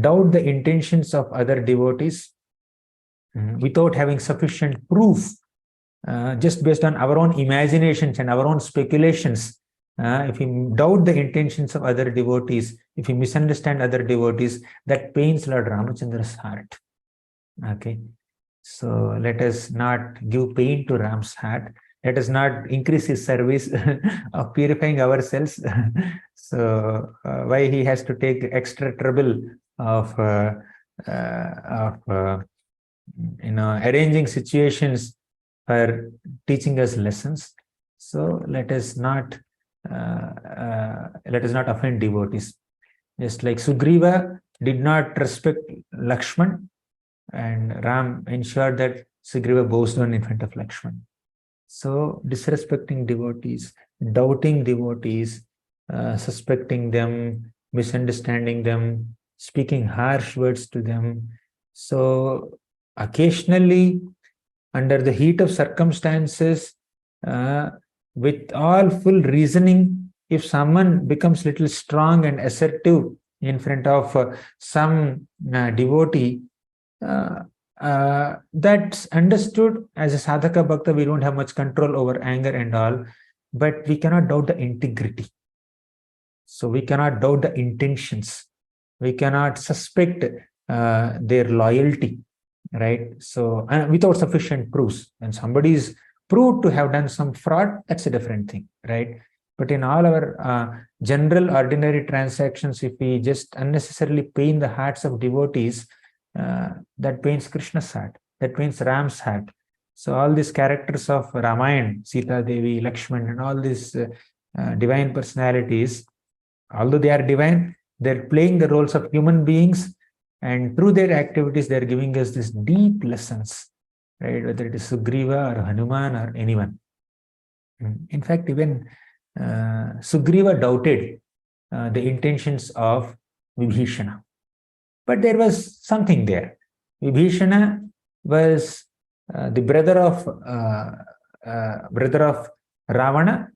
Speaker 1: doubt the intentions of other devotees without having sufficient proof, just based on our own imaginations and our own speculations, if we doubt the intentions of other devotees, if we misunderstand other devotees, that pains Lord Ramachandra's heart. Okay, so let us not give pain to Ram's heart. Let us not increase his service of purifying ourselves. So why he has to take extra trouble of arranging situations for teaching us lessons? So let us not offend devotees. Just like Sugriva did not respect Lakshman, and Ram ensured that Sugriva bows down in front of Lakshman. So disrespecting devotees, doubting devotees, suspecting them, misunderstanding them, speaking harsh words to them. So occasionally, under the heat of circumstances, with all full reasoning, if someone becomes little strong and assertive in front of some devotee, that's understood. As a sadhaka bhakta, we don't have much control over anger and all, but we cannot doubt the integrity. So we cannot doubt the intentions. We cannot suspect their loyalty, right? So without sufficient proofs, when somebody is proved to have done some fraud, that's a different thing, right? But in all our general ordinary transactions, if we just unnecessarily pain the hearts of devotees, that pains Krishna's heart, that pains Ram's heart. So all these characters of Ramayan, Sita Devi, Lakshman, and all these divine personalities, although they are divine, they're playing the roles of human beings, and through their activities, they're giving us these deep lessons, right? Whether it is Sugriva or Hanuman or anyone. In fact, even Sugriva doubted the intentions of Vibhishana. But there was something there. Vibhishana was the brother of Ravana.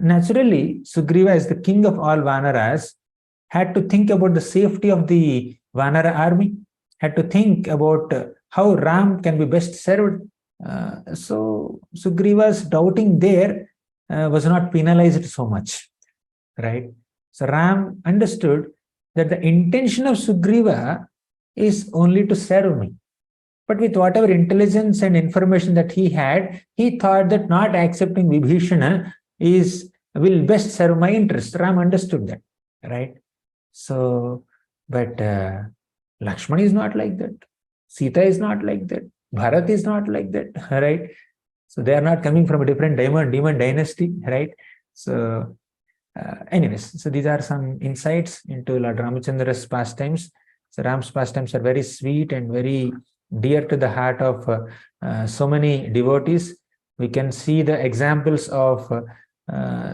Speaker 1: Naturally, Sugriva, as the king of all Vanaras, had to think about the safety of the Vanara army, had to think about how Ram can be best served. So Sugriva's doubting there was not penalized so much, right? So Ram understood that the intention of Sugriva is only to serve me. But with whatever intelligence and information that he had, he thought that not accepting Vibhishana will best serve my interest. Ram understood that, right? So, but Lakshman is not like that. Sita is not like that. Bharat is not like that, right? So they are not coming from a different demon dynasty, right? So anyways, so these are some insights into Lord Ramachandra's pastimes. So Ram's pastimes are very sweet and very dear to the heart of so many devotees. We can see the examples of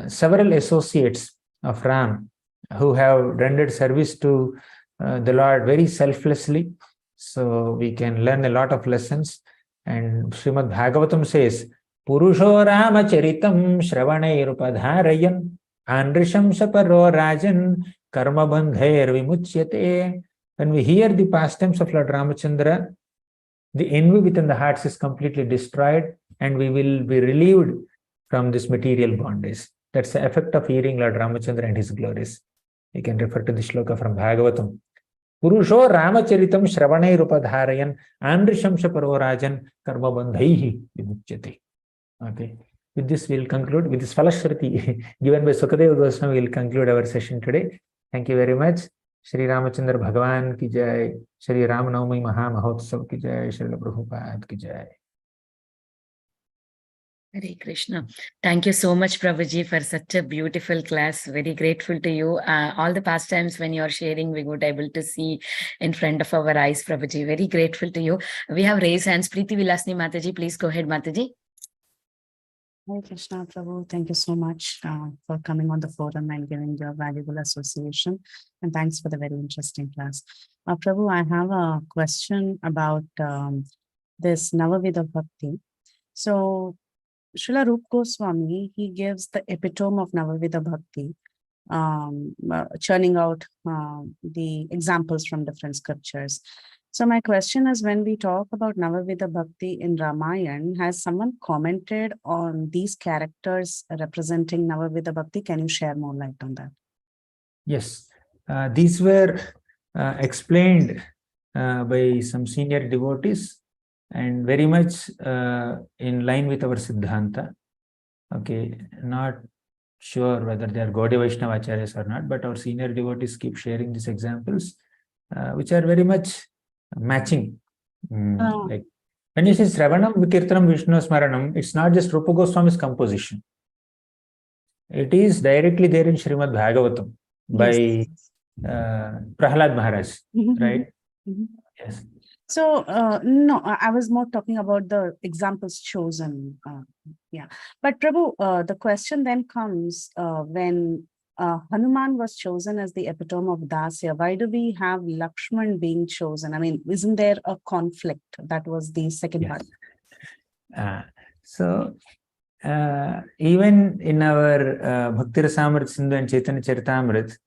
Speaker 1: several associates of Ram who have rendered service to the Lord very selflessly. So we can learn a lot of lessons. And Srimad Bhagavatam says, Purusho Rama Charitam Shravanairupadharayan Andrisham Saparo Rajan Karma Bandhair Vimuchyate. When we hear the pastimes of Lord Ramachandra, the envy within the hearts is completely destroyed, and we will be relieved from this material bondage. That's the effect of hearing Lord Ramachandra and his glories. You can refer to the shloka from Bhagavatam. Purusho Ramacharitam Shravanairupadharayan Andrishamsha Parorajan Karma Bandhaihi Vimuchyate. Okay. With this, we'll conclude. With this Falashruti given by Sukadeva Goswami, we'll conclude our session today. Thank you very much. Shri Ramachandra Bhagavan ki jai, Shri Ramnavami Maha Mahotsav ki jai, Shri Prabhupada ki jai.
Speaker 3: Hare Krishna. Thank you so much, Prabhuji, for such a beautiful class. Very grateful to you. All the pastimes when you're sharing, we would able to see in front of our eyes, Prabhuji. Very grateful to you. We have raised hands. Preeti Vilasni Mataji, please go ahead, Mataji.
Speaker 4: Hare Krishna, Prabhu. Thank you so much for coming on the forum and giving your valuable association. And thanks for the very interesting class. Prabhu, I have a question about this Navavida Bhakti. So, Srila Rupa Goswami, he gives the epitome of Navavida Bhakti, churning out the examples from different scriptures. So my question is, when we talk about Navavida Bhakti in Ramayan, has someone commented on these characters representing Navavida Bhakti? Can you share more light on that?
Speaker 1: Yes, these were explained by some senior devotees and very much in line with our Siddhanta. Okay, not sure whether they are Gaudiya Vaishnava Acharyas or not, but our senior devotees keep sharing these examples, which are very much matching. Like when you say Sravanam Vikirtanam Vishnu Smaranam, it's not just Rupa Goswami's composition. It is directly there in Srimad Bhagavatam by Prahlad Maharaj, right? Yes.
Speaker 4: So, no, I was more talking about the examples chosen. Yeah. But Prabhu, the question then comes when Hanuman was chosen as the epitome of Dasya, why do we have Lakshman being chosen? I mean, isn't there a conflict? That was the second part.
Speaker 1: So, even in our Bhakti Rasamrit Sindhu and Chaitanya Charitamrit,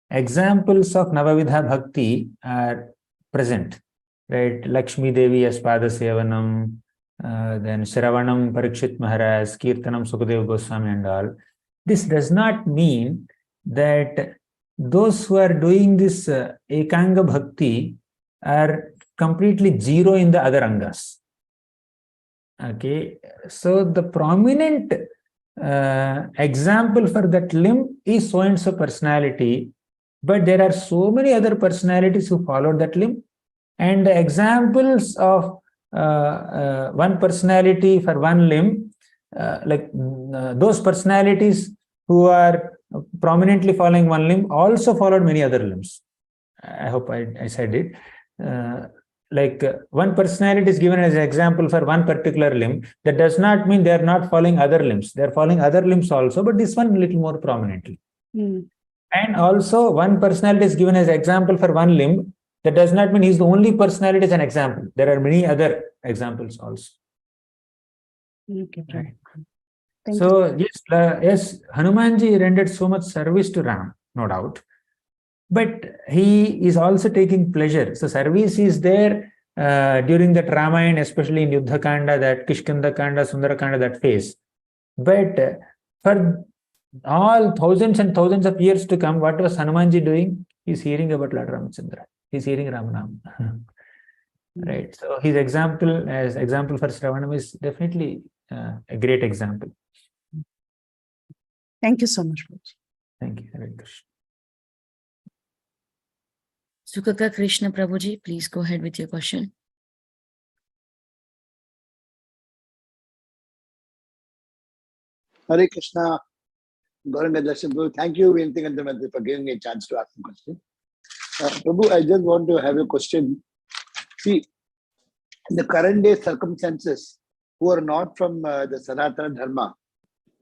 Speaker 1: examples of Navavidha Bhakti are present, right? Lakshmi Devi as Pada Sevanam, then Shravanam Parikshit Maharaj, Kirtanam Sukadeva Goswami and all. This does not mean that those who are doing this Ekanga Bhakti are completely zero in the other angas. Okay, so the prominent example for that limb is so and so personality, but there are so many other personalities who followed that limb, and the examples of one personality for one limb, those personalities who are prominently following one limb also followed many other limbs. I hope I said it. One personality is given as an example for one particular limb. That does not mean they are not following other limbs. They are following other limbs also, but this one a little more prominently. And also one personality is given as an example for one limb. That does not mean he's the only personality as an example. There are many other examples also.
Speaker 4: Okay.
Speaker 1: Right.
Speaker 4: Thank
Speaker 1: So yes, Hanumanji rendered so much service to Ram, no doubt. But he is also taking pleasure. So service is there during that Ramayan, especially in Yuddha Kanda, that Kishkinda Kanda, Sundara Kanda, that phase. But for all thousands and thousands of years to come, what was Hanumanji doing? He's hearing about Lord Ramachandra. He's hearing Ramnavami. Right. So his example as example for Shravanam is definitely a great example.
Speaker 4: Thank you so much, Prabhuji.
Speaker 1: Thank you. Hare Krishna.
Speaker 3: Sukaka Krishna Prabhuji, please go ahead with your question.
Speaker 5: Hare Krishna, Gauranga Darshan Prabhu. Thank you, Vinti Gandhamanti, for giving me a chance to ask a question. Prabhu, I just want to have a question. See, in the current day circumstances, who are not from the Sanatana Dharma,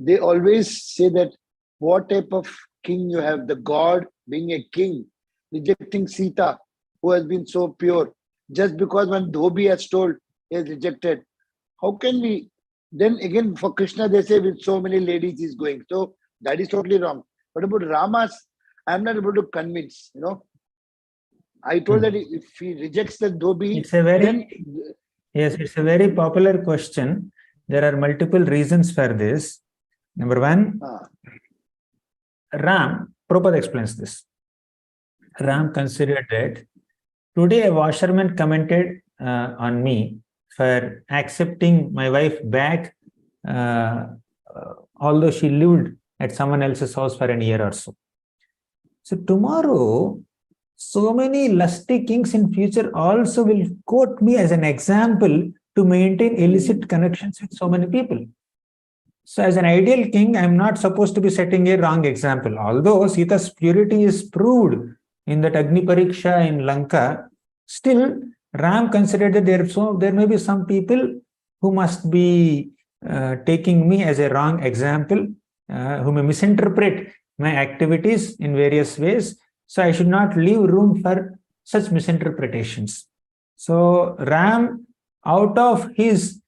Speaker 5: they always say that what type of king you have, the God being a king, rejecting Sita, who has been so pure, just because one Dhobi has told, he has rejected. How can we, then again for Krishna they say with so many ladies he's going. So that is totally wrong. But about Rama's, I'm not able to convince, I told that if he rejects the Dhobi,
Speaker 1: It's a very,
Speaker 5: then...
Speaker 1: yes, it's a very popular question. There are multiple reasons for this. Number one, Ram, Prabhupada explains this. Ram considered that today a washerman commented on me for accepting my wife back, although she lived at someone else's house for a year or so. So tomorrow, so many lusty kings in future also will quote me as an example to maintain illicit connections with so many people. So as an ideal king, I'm not supposed to be setting a wrong example. Although Sita's purity is proved in that Agni Pariksha in Lanka, still Ram considered that there may be some people who must be taking me as a wrong example, who may misinterpret my activities in various ways. So I should not leave room for such misinterpretations. So Ram, out of his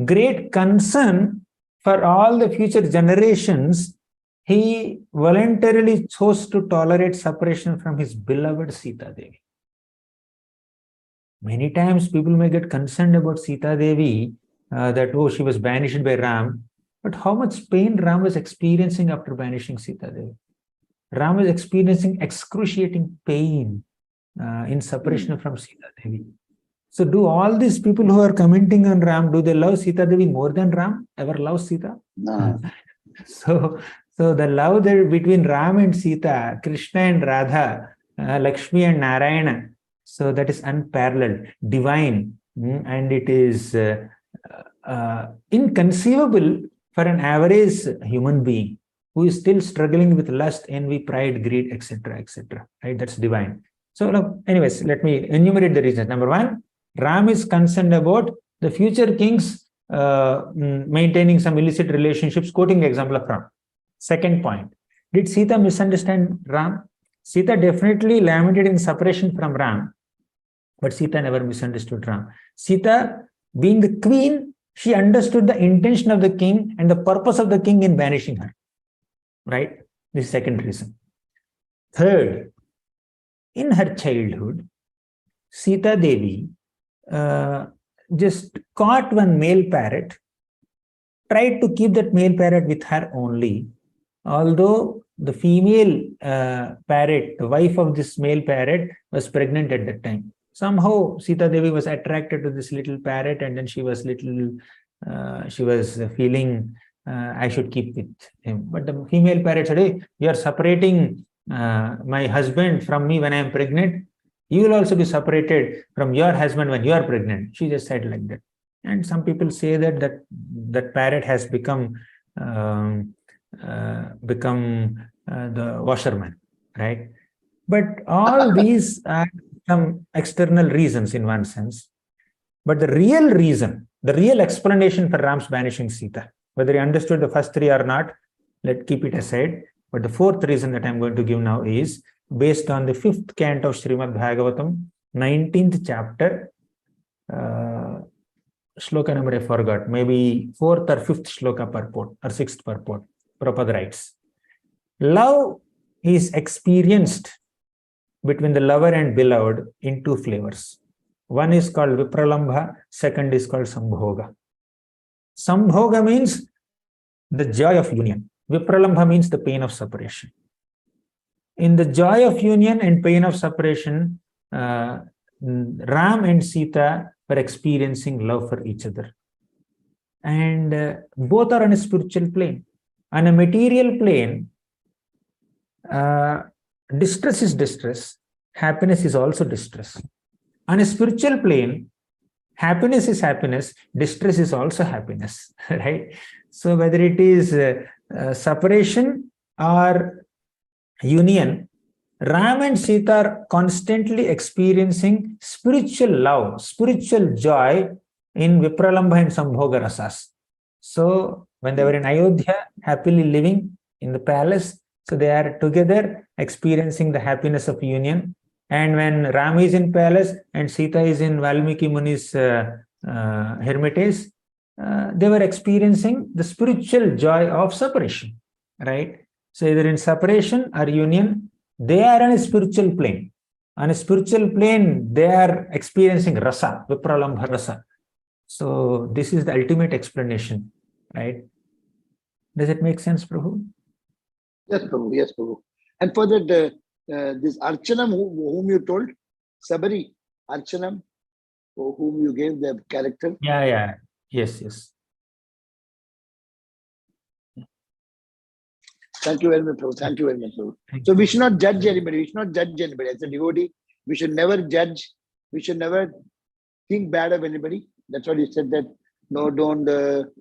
Speaker 1: great concern for all the future generations, he voluntarily chose to tolerate separation from his beloved Sita Devi. Many times people may get concerned about Sita Devi, that, oh, she was banished by Ram. But how much pain Ram was experiencing after banishing Sita Devi? Ram was experiencing excruciating pain in separation from Sita Devi. So do all these people who are commenting on Ram, do they love Sita Devi more than Ram ever loves Sita?
Speaker 5: No.
Speaker 1: So the love there between Ram and Sita, Krishna and Radha, Lakshmi and Narayana, so that is unparalleled, divine, and it is inconceivable for an average human being who is still struggling with lust, envy, pride, greed, etc., etc. Right? That's divine. So, anyways, let me enumerate the reasons. Number one, Ram is concerned about the future kings maintaining some illicit relationships, quoting the example of Ram. Second point, did Sita misunderstand Ram? Sita definitely lamented in separation from Ram, but Sita never misunderstood Ram. Sita, being the queen, she understood the intention of the king and the purpose of the king in banishing her. Right? This is the second reason. Third, in her childhood, Sita Devi just caught one male parrot, tried to keep that male parrot with her only, although the female parrot, the wife of this male parrot, was pregnant at that time. Somehow Sita Devi was attracted to this little parrot, and then she was feeling I should keep with him. But the female parrot said, "Hey, you are separating my husband from me when I am pregnant. You will also be separated from your husband when you are pregnant." She just said like that. And some people say that parrot has become the washerman, right? But all these are some external reasons in one sense. But the real reason, the real explanation for Ram's banishing Sita, whether he understood the first three or not, let's keep it aside. But the fourth reason that I'm going to give now is based on the 5th canto of Srimad Bhagavatam, 19th chapter, shloka number I forgot, maybe 4th or 5th shloka purport or 6th purport. Prabhupada writes, love is experienced between the lover and beloved in two flavors. One is called Vipralambha, second is called Sambhoga. Sambhoga means the joy of union. Vipralambha means the pain of separation. In the joy of union and pain of separation, Ram and Sita were experiencing love for each other. And both are on a spiritual plane. On a material plane, distress is distress, happiness is also distress. On a spiritual plane, happiness is happiness, distress is also happiness, right? So whether it is separation or union, Ram and Sita are constantly experiencing spiritual love, spiritual joy in Vipralambha and Sambhoga rasas. So when they were in Ayodhya, happily living in the palace, so they are together experiencing the happiness of union. And when Ram is in palace and Sita is in Valmiki Muni's hermitage, they were experiencing the spiritual joy of separation, right? So either in separation or union, they are on a spiritual plane. On a spiritual plane, they are experiencing rasa, Vipralambha rasa. So this is the ultimate explanation, right? Does it make sense, Prabhu?
Speaker 5: Yes, Prabhu. Yes, Prabhu. And for that, this Archanam, whom you told, Sabari, Archanam, whom you gave the character.
Speaker 1: Yeah. Yes.
Speaker 5: Thank you very much, Prabhu. Thank you very much, Prabhu. So we should not judge anybody. We should not judge anybody. As a devotee, we should never judge. We should never think bad of anybody. That's what you said, that no, don't.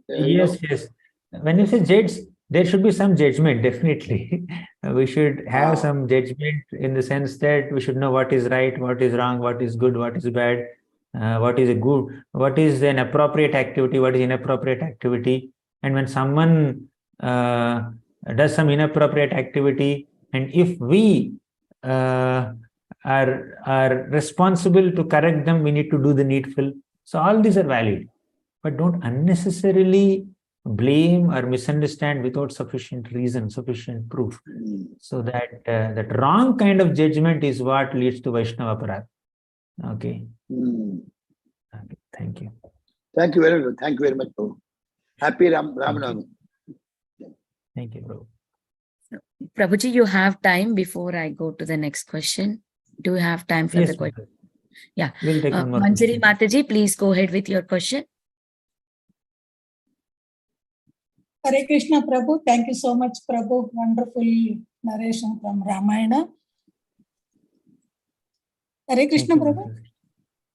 Speaker 1: Yes. When you say judge, there should be some judgment, definitely. We should have some judgment in the sense that we should know what is right, what is wrong, what is good, what is bad, what is a good, what is an appropriate activity, what is inappropriate activity. And when someone does some inappropriate activity, and if we are responsible to correct them, we need to do the needful. So all these are valid, but don't unnecessarily blame or misunderstand without sufficient reason, sufficient proof. So that that wrong kind of judgment is what leads to Vaishnava Aparadha. Okay. Okay. Thank you.
Speaker 5: Thank you very much. Thank you very much, Prabhu. Happy Ramnavami.
Speaker 1: Thank you, Prabhu.
Speaker 3: Prabhuji, you have time before I go to the next question. Do you have time for the question? Yeah.
Speaker 1: We'll take one more
Speaker 3: Manjari
Speaker 1: question.
Speaker 3: Mataji, please go ahead with your question.
Speaker 6: Hare Krishna, Prabhu. Thank you so much, Prabhu. Wonderful narration from Ramayana. Hare Krishna, Prabhu.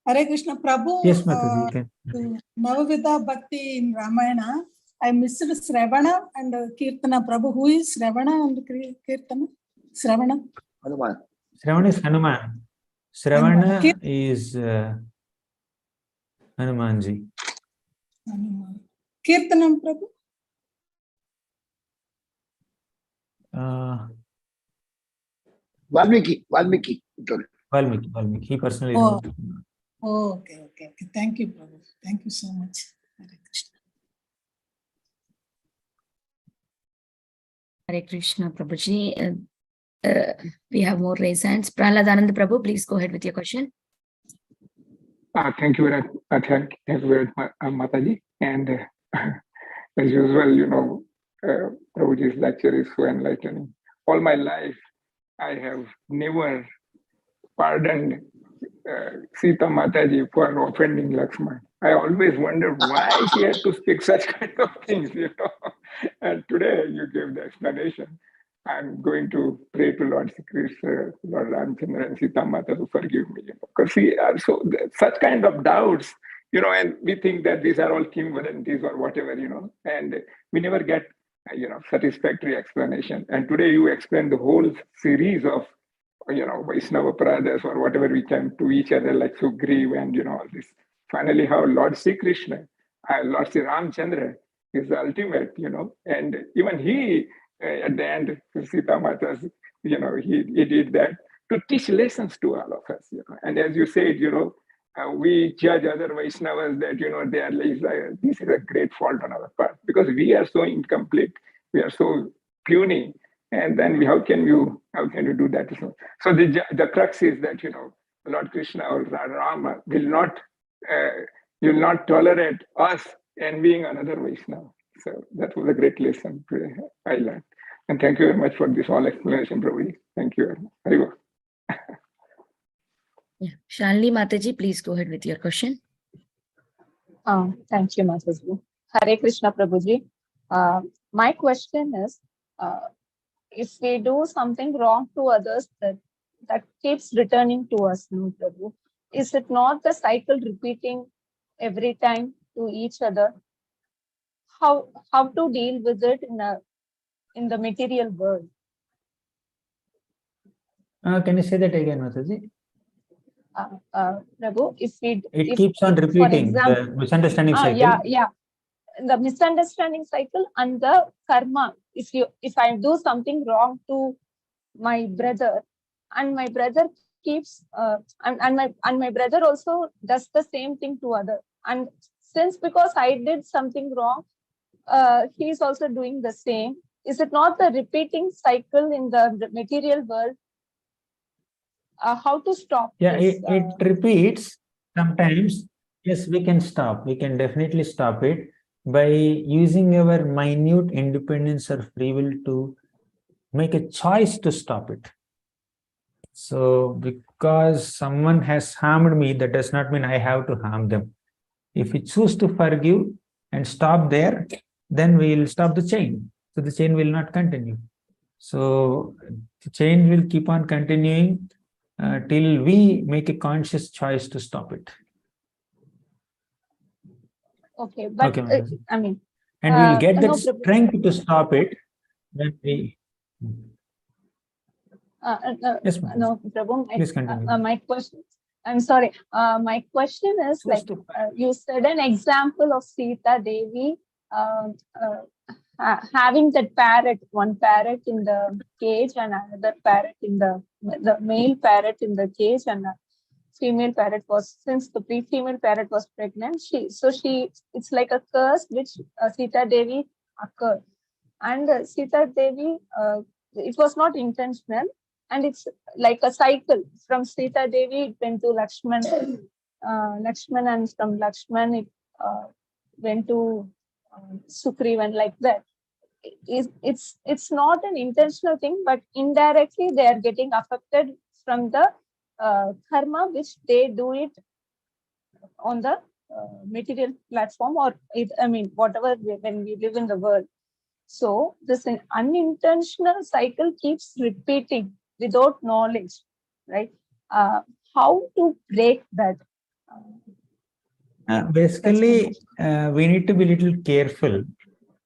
Speaker 6: Hare Krishna, Prabhu.
Speaker 1: Yes, Mataji, you can.
Speaker 6: Navavida Bhakti in Ramayana, I missed Sravana and Kirtana. Prabhu, who is Sravana and Kirtana? Sravana?
Speaker 5: Hanuman.
Speaker 1: Sravana is Hanuman. Sravana is Hanumanji.
Speaker 6: Hanuman. Kirtanam, Prabhu?
Speaker 5: Valmiki.
Speaker 1: He personally
Speaker 6: Oh.
Speaker 1: knows.
Speaker 6: Oh, okay. Thank you, Prabhu. Thank you so much. Hare Krishna.
Speaker 3: Hare Krishna, Prabhuji. We have more raised hands. Prahaladanand Prabhu, please go ahead with your question.
Speaker 7: Thank you very much, Mataji. And as usual, Prabhuji's lecture is so enlightening. All my life, I have never pardoned Sita Mataji for offending Lakshman. I always wondered why she had to speak such kind of things, And today you gave the explanation. I'm going to pray to Lord Sri Krishna, Lord Ramchandra and Sita Mata to forgive me. Because we are such kind of doubts, and we think that these are all kimbodhantis or whatever, and we never get, satisfactory explanation. And today you explained the whole series of Vaishnava Pradas or whatever we can to each other, like Sugriv and, all this. Finally, how Lord Sri Krishna, Lord Sri Ramchandra is the ultimate, and even he, at the end, Sita Mata's, he did that to teach lessons to all of us, And as you said, we judge other Vaishnavas that, they are like, this is a great fault on our part because we are so incomplete, we are so puny. And then how can you do that? So the crux is that, Lord Krishna or Rama will not tolerate us envying another Vaishnava. So that was a great lesson I learned. And thank you very much for this whole explanation, Prabhuji. Thank you very much. Very well.
Speaker 3: Yeah. Shalini Mataji, please go ahead with your question.
Speaker 8: Thank you, Mataji. Hare Krishna, Prabhuji. My question is, if we do something wrong to others that keeps returning to us, no, Prabhu, is it not the cycle repeating every time to each other? How to deal with it in the material world?
Speaker 1: Can you say that again, Mataji?
Speaker 8: Prabhu,
Speaker 1: It keeps on repeating the misunderstanding cycle.
Speaker 8: Yeah. The misunderstanding cycle and the karma. If I do something wrong to my brother, and my brother keeps and my brother also does the same thing to other, and because I did something wrong, he is also doing the same. Is it not the repeating cycle in the material world? How to stop?
Speaker 1: Yeah,
Speaker 8: this?
Speaker 1: it repeats sometimes. Yes, we can stop. We can definitely stop it by using our minute independence or free will to make a choice to stop it. So because someone has harmed me, that does not mean I have to harm them. If we choose to forgive and stop there, then we will stop the chain. So the chain will not continue. So the chain will keep on continuing till we make a conscious choice to stop it.
Speaker 8: Okay, but
Speaker 1: Okay,
Speaker 8: I mean,
Speaker 1: and we'll get that
Speaker 8: no,
Speaker 1: strength to stop it when we. Yes, ma'am.
Speaker 8: No, Prabhu,
Speaker 1: Please continue.
Speaker 8: my question. I'm sorry. My question is you said an example of Sita Devi having that parrot, one parrot in the cage and another parrot in the male parrot in the cage, and female parrot was, since the female parrot was pregnant, it's like a curse which Sita Devi occurred, and Sita Devi, it was not intentional, and it's like a cycle. From Sita Devi it went to Lakshman, and from Lakshman it went to Sugriv, and like that. It's not an intentional thing, but indirectly they are getting affected from the karma which they do it on the material platform, or whatever when we live in the world. So this unintentional cycle keeps repeating without knowledge, right? How to break that?
Speaker 1: Basically, we need to be a little careful.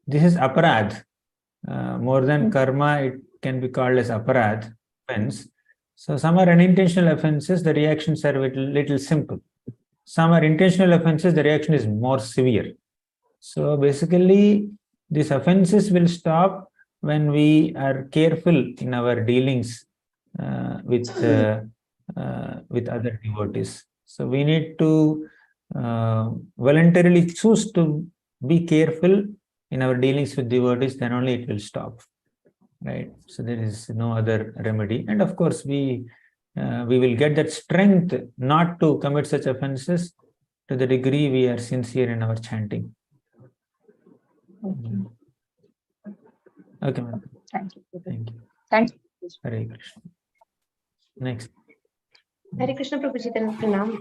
Speaker 1: This is aparadh. More than karma, it can be called as aparadh, offense. So some are unintentional offenses, the reactions are a little simple. Some are intentional offenses, the reaction is more severe. So basically, these offenses will stop when we are careful in our dealings with other devotees. So we need to voluntarily choose to be careful in our dealings with devotees, then only it will stop. Right? So there is no other remedy. And of course, we will get that strength not to commit such offenses to the degree we are sincere in our chanting.
Speaker 8: Okay.
Speaker 1: Okay, ma'am.
Speaker 8: Thank you.
Speaker 1: Thank you.
Speaker 8: Thank you.
Speaker 1: Hare Krishna. Next.
Speaker 9: Hare Krishna Prabhuji, then Pranam.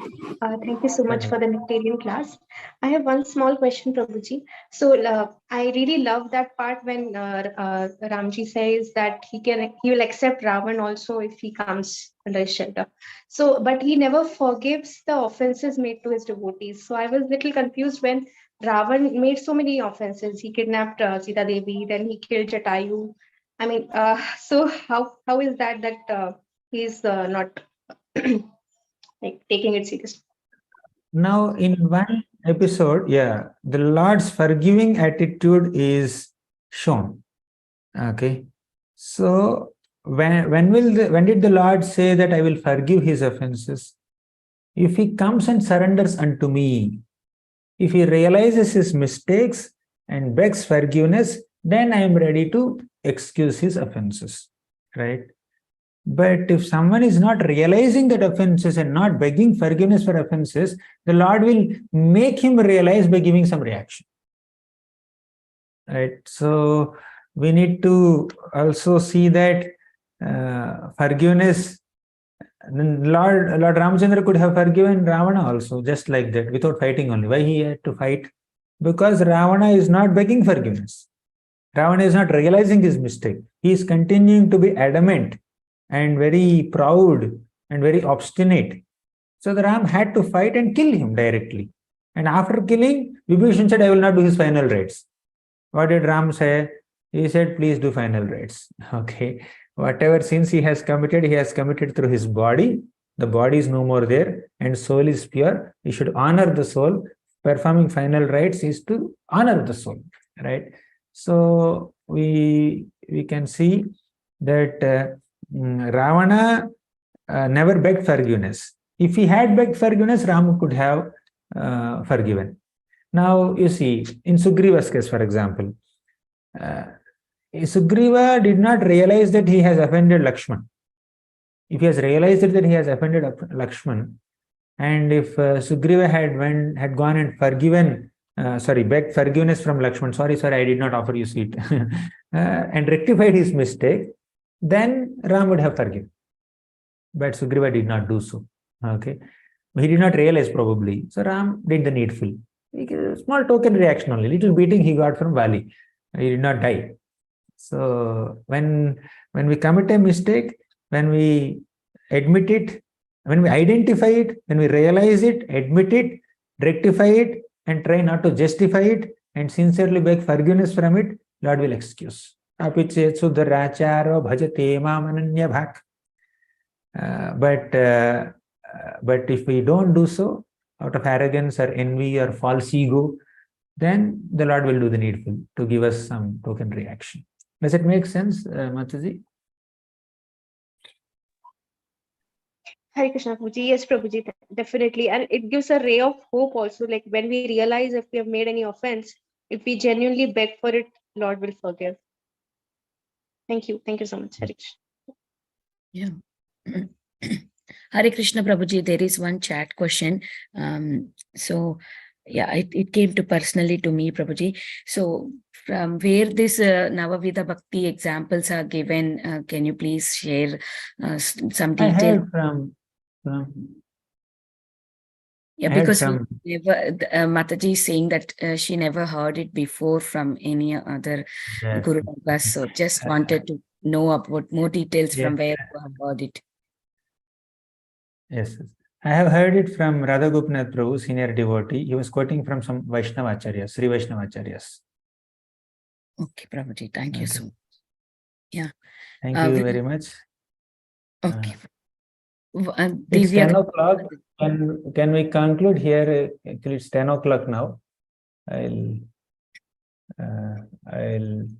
Speaker 9: Thank you so much
Speaker 1: Pranam.
Speaker 9: for the nectarian class. I have one small question, Prabhuji. So I really love that part when Ramji says that he will accept Ravan also if he comes under his shelter. So, but he never forgives the offenses made to his devotees. So I was a little confused when Ravan made so many offenses. He kidnapped Sita Devi, then he killed Jatayu. I mean, so how is that he's not like taking it seriously?
Speaker 1: Now, in one episode, the Lord's forgiving attitude is shown. Okay. So when did the Lord say that I will forgive his offenses? If he comes and surrenders unto me, if he realizes his mistakes and begs forgiveness, then I am ready to excuse his offenses, right? But if someone is not realizing that offenses and not begging forgiveness for offenses, the Lord will make him realize by giving some reaction, right? So we need to also see that forgiveness, Lord Ramchandra could have forgiven Ravana also, just like that, without fighting only. Why he had to fight? Because Ravana is not begging forgiveness. Ravana is not realizing his mistake. He is continuing to be adamant and very proud and very obstinate. So the Ram had to fight and kill him directly. And after killing, Vibhishan said, I will not do his final rites. What did Ram say? He said, please do final rites. Okay. Whatever sins he has committed through his body. The body is no more there and soul is pure. He should honor the soul. Performing final rites is to honor the soul, right? So we can see that Ravana never begged forgiveness. If he had begged forgiveness, Rama could have forgiven. Now, you see, in Sugriva's case, for example, Sugriva did not realize that he has offended Lakshman. If he has realized that he has offended Lakshman, and if Sugriva had gone and begged forgiveness from Lakshman, sorry, I did not offer you sweet, and rectified his mistake, then Ram would have forgiven. But Sugriva did not do so. Okay, he did not realize probably. So Ram did the needful. Small token reaction only, little beating he got from Vali. He did not die. So when we commit a mistake, when we admit it, when we identify it, when we realize it, admit it, rectify it, and try not to justify it, and sincerely beg forgiveness from it, Lord will excuse. Apichet sudaracharo bhajate mamananya bhak. But if we don't do so, out of arrogance or envy or false ego, then the Lord will do the needful to give us some token reaction. Does it make sense, Mataji?
Speaker 9: Hare Krishna Prabhuji. Yes, Prabhuji, definitely. And it gives a ray of hope also. Like when we realize if we have made any offense, if we genuinely beg for it, Lord will forgive. Thank you. Thank you so much, Hare Krishna.
Speaker 3: Yeah. Hare Krishna Prabhuji, there is one chat question. It came personally to me, Prabhuji. So from where this Navavida Bhakti examples are given, can you please share some detail?
Speaker 1: I heard from
Speaker 3: because Mataji is saying that she never heard it before from any other Guru Vargas. So just wanted to know about more details from where you have heard it.
Speaker 1: Yes. I have heard it from Radha Gopinath Prabhu, senior devotee. He was quoting from some Vaishnavacharyas, Sri Vaishnavacharyas.
Speaker 3: Okay, Prabhuji, thank you so much. Yeah.
Speaker 1: Thank you very much.
Speaker 3: Okay.
Speaker 1: It's 10 o'clock. Can we conclude here? Actually, it's 10 o'clock now. I'll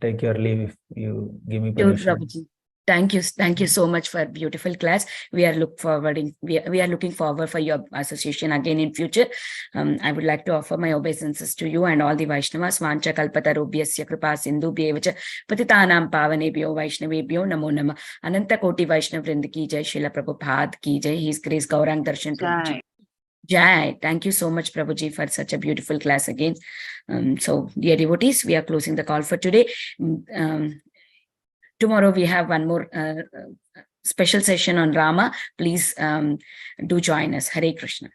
Speaker 1: take your leave if you give me permission.
Speaker 3: Thank you so much for a beautiful class. We are looking forward for your association again in future. I would like to offer my obeisances to you and all the Vaishnavas. Vancha kalpatarubhyasya kripa sindhubhyevacha patitanam pavanebhyo Vaishnavebhyo namo namah. Ananta koti Vaishnav vrind ki jai, Srila Prabhupada ki jai, His Grace Gauranga Darshan Prabhuji. Jai. Thank you so much, Prabhuji, for such a beautiful class again. So, dear devotees, we are closing the call for today. tomorrow we have one more special session on Rama. Please do join us. Hare Krishna.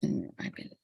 Speaker 3: I will.